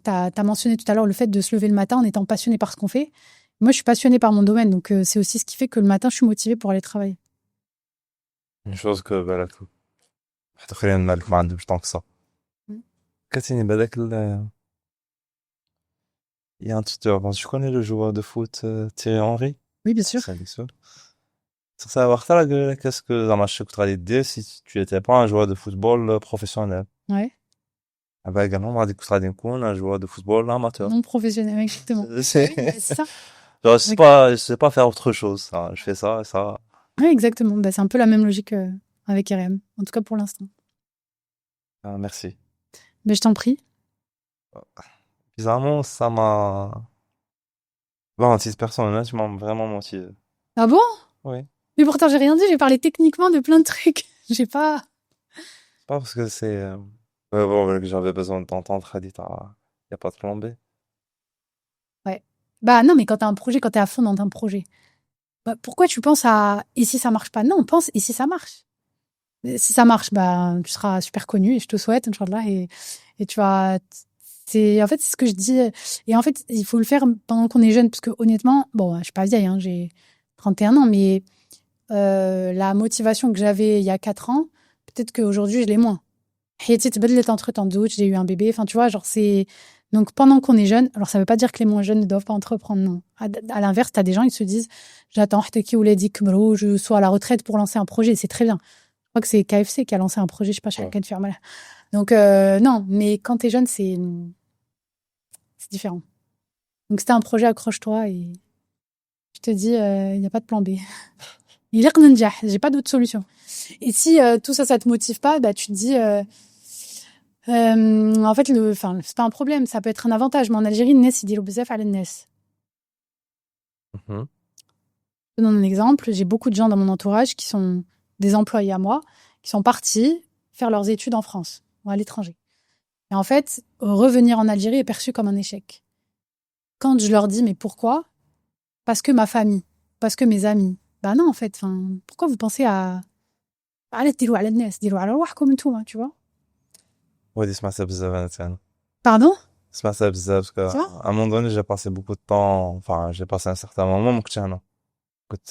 t'as mentionné tout à l'heure le fait de se lever le matin en étant passionné par ce qu'on fait. Moi, je suis passionnée par mon domaine, donc c'est aussi ce qui fait que le matin, je suis motivée pour aller travailler. Une chose que بالك حتى خلينا نمالك ما عندهمش tant que ça. Mm. كاتيني بالك il y a un tuteur. Bon, tu connais le joueur de foot Thierry Henry? Oui, bien sûr. C'est ça. Sur savoir ça, qu'est-ce que dans ma chute idée si tu étais pas un joueur de football professionnel? Ouais. Ah bah également, on m'a dit que tu serais un joueur de football amateur. Non professionnel, exactement. C'est Oui, c'est ça. genre, je sais pas faire autre chose. Ça. Je fais ça et ça. Oui, exactement. Bah, c'est un peu la même logique avec RM, en tout cas pour l'instant. Ah, merci. Mais je t'en prie. Bizarrement, ça m'a... Bon, à titre personnel, tu m'as vraiment motivé. Ah bon? Oui. Mais pourtant, j'ai rien dit. J'ai parlé techniquement de plein de trucs. J'ai pas. C'est pas parce que c'est... bon, que j'avais besoin de t'entendre, Khadija. Y a pas de plan B. Ouais. Bah non, mais quand t'as un projet, quand t'es à fond dans un projet, bah, pourquoi tu penses à et si ça marche pas? Non, pense et si ça marche. Si ça marche, bah tu seras super connu et je te souhaite, Inch'Allah, et tu vas. En fait, c'est ce que je dis. Et en fait, il faut le faire pendant qu'on est jeune, parce que honnêtement, bon, je suis pas vieille, hein, j'ai 31 ans, mais la motivation que j'avais il y a 4 ans, peut-être qu'aujourd'hui, je l'ai moins. حياتي تبدلت entre-temps, j'ai eu un bébé, enfin, tu vois, genre, c'est... Donc, pendant qu'on est jeune, alors ça veut pas dire que les moins jeunes ne doivent pas entreprendre, non. À l'inverse, t'as des gens, ils se disent, j'attends حتى ولادي يكبروا, je sois à la retraite pour lancer un projet, c'est très bien. Je crois que c'est KFC qui a lancé un projet, je sais pas, chacun de faire mal. Donc, non, mais quand t'es jeune, c'est différent. Donc, c'était un projet, accroche-toi, et je te dis, il n'y a pas de plan B. Il est ننجح, j'ai pas d'autre solution. Et si tout ça, ça te motive pas, bah tu te dis, en fait, c'est pas un problème, ça peut être un avantage. Mais en Algérie, الناس يديروا بزاف على الناس. Mhm. Je te donne un exemple. J'ai beaucoup de gens dans mon entourage qui sont des employés à moi, qui sont partis faire leurs études en France ou à l'étranger. Et en fait, revenir en Algérie est perçu comme un échec. Quand je leur dis, mais pourquoi? Parce que ma famille, parce que mes amis. Bah non, en fait, pourquoi vous pensez à على تديروا على الناس ديروا على رواحكم نتوما, tu vois? Ouais, سمعتها بزاف أنا تاني. Pardon? سمعتها بزاف parce Tu vois? qu'à un moment donné, j'ai passé beaucoup de temps, enfin, j'ai passé un certain moment, ما كنتش هنا. كنت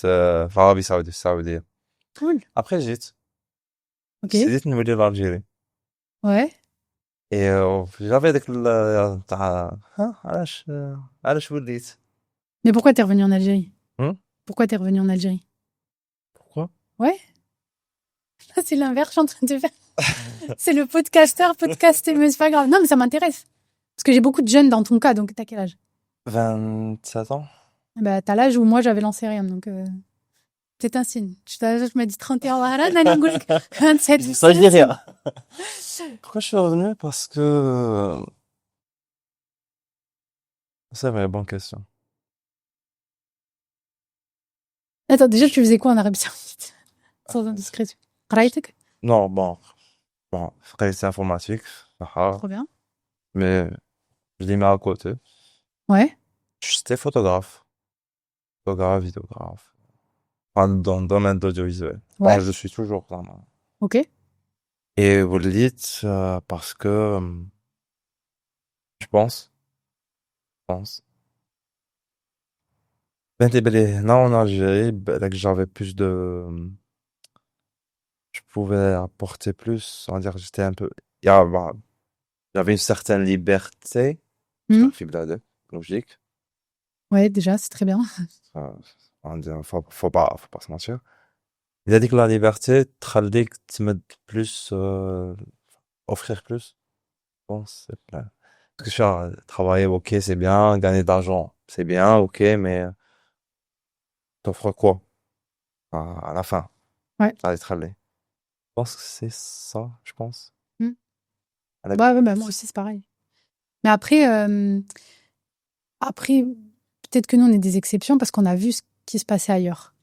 في عربي سعودي في السعودية. Cool. Après, جيت. Ok. décidé نولي لألجيري. Ouais. Et j'avais داك تاع ها علاش وليت. Mais pourquoi t'es revenu en Algérie? Hmm? Pourquoi t'es revenu en Algérie? Pourquoi? Ouais. Ça, c'est l'inverse, je suis en train de faire. C'est le podcasteur, podcasté, mais c'est pas grave. Non, mais ça m'intéresse. Parce que j'ai beaucoup de jeunes dans ton cas, donc t'as quel âge? 27 ans. Bah, t'as l'âge où moi j'avais lancé rien, donc c'est un signe. Tu m'as dit 31 ans, 27. Ça, je dis rien. Pourquoi je suis revenu? Parce que... C'est vrai, bonne question. Attends, déjà, tu faisais quoi en Arabie Saoudite? Sans indiscrétion. قرايتك? Non, bon, c'est informatique, Trop bien. mais je l'ai mis à côté. Ouais. J'étais photographe, vidéographe. Enfin, dans le domaine de l'audiovisuel. Ouais. Enfin, je suis toujours vraiment. Ok. Et vous le dites parce que je pense. Ben, là en Algérie, là que j'avais plus de, je pouvais apporter plus. On va dire, j'étais un peu, il y a, bah, J'avais une certaine liberté. Hmm. في بلادك logique. Ouais, déjà, c'est très bien. Faut pas se mentir. Il a dit que la liberté تخليك تمد plus offrir plus. Je pense c'est plein. Parce que travailler ok c'est bien, gagner de l'argent c'est bien ok mais t'offres quoi à la fin? Ouais. Ça va être allé. Je pense que c'est ça, je pense. Hmm. À la- Ouais, bah, moi aussi, c'est pareil. Mais après, peut-être que nous, on est des exceptions parce qu'on a vu ce qui se passait ailleurs.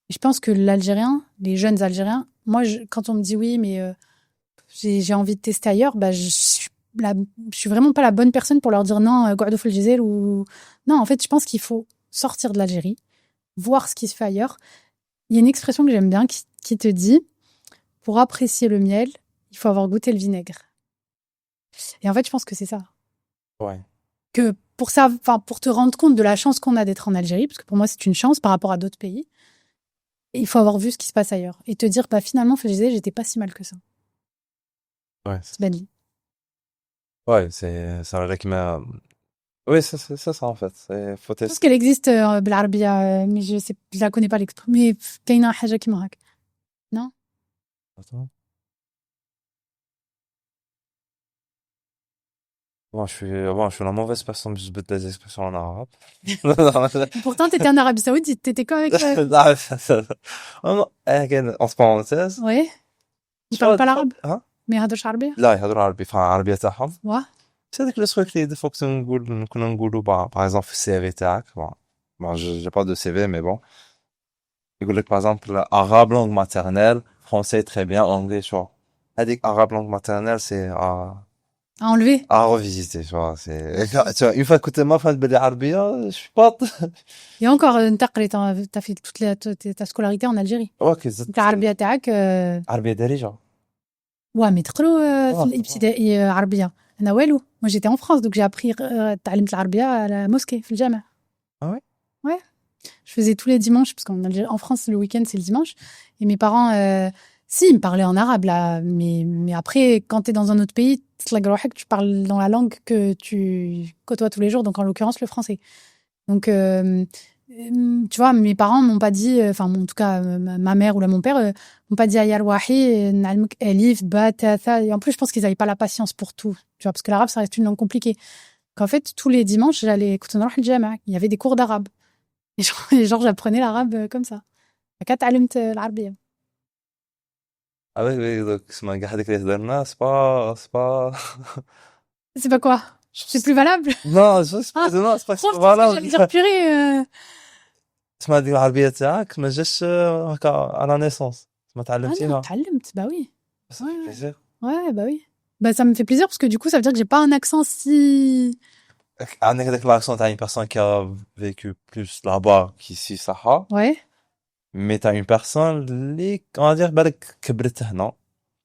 Et je pense que l'Algérien, les jeunes Algériens, moi, quand on me dit oui, mais j'ai envie de tester ailleurs, bah, je suis vraiment pas la bonne personne pour leur dire non, قعدوا في الجزائر ou non. En fait, je pense qu'il faut sortir de l'Algérie, voir ce qui se fait ailleurs. Il y a une expression que j'aime bien qui te dit, pour apprécier le miel, il faut avoir goûté le vinaigre. Et en fait, je pense que c'est ça. Ouais. Que pour ça, enfin, pour te rendre compte de la chance qu'on a d'être en Algérie, parce que pour moi, c'est une chance par rapport à d'autres pays, et il faut avoir vu ce qui se passe ailleurs. Et te dire, bah, finalement, je disais, j'étais pas si mal que ça. Ouais, C'est belle vie. ouais, c'est un rythme. Oui, c'est ça en fait. Faut Je pense tester. qu'elle existe بالعربية, mais je la connais pas l'expression. Mais كاينة حاجة كيما هكا. Non? Attends. Bon, je suis la mauvaise personne je bute des expressions en arabe. Et pourtant, t'étais en Arabie Saoudite, t'étais quoi avec... لا non, again, entre parenthèses, Ouais, ils tu parlent vois, pas l'arabe, hein? mais يهضرش عربية. لا يهضروا عربي العربية تاعهم. Ouais. C'est هذاك لو truc اللي des fois كنا نقولوا par exemple في السي في تاعك bon j'ai pas de CV mais bon يقول لك par exemple arabe langue maternelle français très bien anglais tu vois هذيك arabe langue maternelle c'est À enlever. à revisiter tu vois c'est tu vois une fois que t'es ma fin de بالعربية je suis pas Et encore, t'as fait ta scolarité en Algérie. اوكي Donc زدت العربية تاعك عربية دارجة ouais, mais تقروا في اه الابتدائي عربية. أنا والو. Moi, j'étais en France, donc j'ai appris تعلمت العربية à la mosquée, في الجامع. ah ouais Ouais. Je faisais tous les dimanches, parce en France, le week-end, c'est le dimanche. Et mes parents, si, ils me parlaient en arabe, là. Mais après, quand t'es dans un autre pays, tu parles dans la langue que tu côtoies tous les jours, donc en l'occurrence, le français. Donc, tu vois, mes parents m'ont pas dit, enfin, en tout cas, ma mère ou là, mon père, m'ont pas dit Ayar Wahi, Nalmouk Elif, Ba, Ta, Ta. Et en plus, je pense qu'ils avaient pas la patience pour tout. Tu vois, parce que l'arabe, ça reste une langue compliquée. Qu'en fait, tous les dimanches, j'allais, écoute, il y avait des cours d'arabe. Et genre, j'apprenais l'arabe comme ça. فكانت اتعلمت العربية. ah oui donc اسمع قاعد هذيك اللي هدرنا c'est pas C'est pas quoi? C'est plus valable? non c'est pas Ah, non c'est pas trop, parce que voilà j'allais dire purée. تسمع هذيك العربية تاعك ما جاش هكا على نيسونس ما Ah non, تعلمتيها اتعلمت, bah oui. ça Ouais, fait ouais. plaisir Ouais, bah oui. Bah ça me fait plaisir parce que du coup, ça veut dire que j'ai pas un accent si... عندك هذاك l'accent t'as une personne qui a vécu plus là-bas qu'ici صح Ouais, mais t'as une personne اللي on va dire بالك كبرت هنا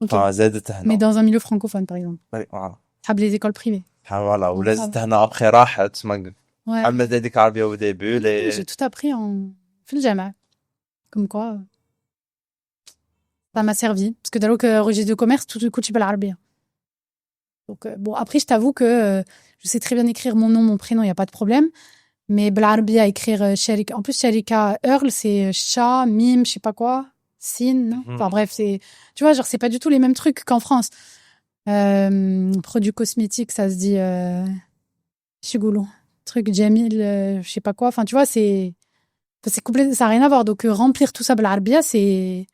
ok. enfin زادت Mais هنا dans un milieu francophone, par exemple. بالك voilà Table les écoles privées. voilà Bon, ولا ça va. زدت هنا après راحت تسمع Ouais. عملت هذيك العربية au début Oui, les j'ai tout appris en... في الجامعة. Comme quoi, ça m'a servi. Parce que داروك registre de commerce, tout le coup, tu peux l'arabe. Donc, bon, après, je t'avoue que je sais très bien écrire mon nom, mon prénom, il n'y a pas de problème. Mais بالعربية, écrire Sharika. En plus, Sharika Earl, c'est Sha, Mim, je sais pas quoi. Sin, non? Mhm. Enfin, bref, tu vois, genre, c'est pas du tout les mêmes trucs qu'en France. Produits cosmétiques, ça se dit, Shigulu. Truc Jamil, je sais pas quoi. Enfin, tu vois, c'est complet, ça n'a rien à voir. Donc, remplir tout ça بالعربية, c'est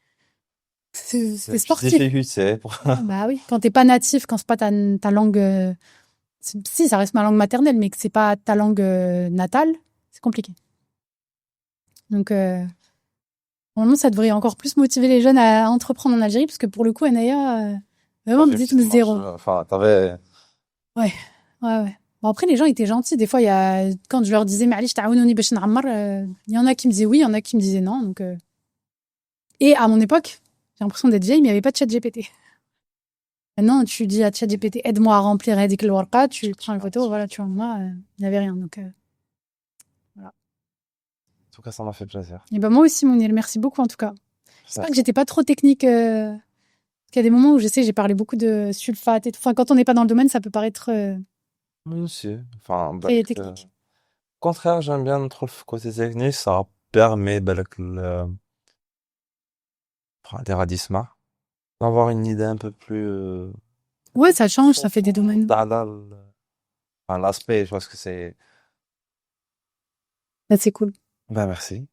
sportif. difficulté Ah, bah oui. Quand t'es pas natif, quand c'est pas ta langue, si, ça reste ma langue maternelle, mais que c'est pas ta langue natale, c'est compliqué. Donc, normalement, ça devrait encore plus motiver les jeunes à entreprendre en Algérie, parce que pour le coup, Anaya, vraiment, fait une petite dites-moi marche zéro. enfin t'avais Ouais, ouais, ouais. Bon, après, les gens étaient gentils. Des fois, quand je leur disais, معليش تعاونوني باش نعمر, il y en a qui me disaient oui, il y en a qui me disaient non. Donc, et à mon époque, j'ai l'impression d'être vieille, mais il n'y avait pas de chat GPT. Maintenant, tu dis à chat GPT, aide-moi à remplir Hadik el Warqa, tu prends une photo, voilà, tu vois, moi, il n'y avait rien. Donc, voilà. en tout cas ça m'a fait plaisir Et ben, moi aussi, Mounir, merci beaucoup, en tout cas. J'espère que j'étais pas trop technique, parce qu'il y a des moments où je sais, j'ai parlé beaucoup de sulfate et tout. Enfin, quand on n'est pas dans le domaine, ça peut paraître Oui, aussi. Enfin, très au technique. contraire, j'aime bien trop le côté technique, ça permet enfin, des radisma, d'avoir une idée un peu plus Ouais, ça change, ça fait des profonde domaines. enfin, l'aspect, je pense que c'est... Là, c'est cool. Ben, merci.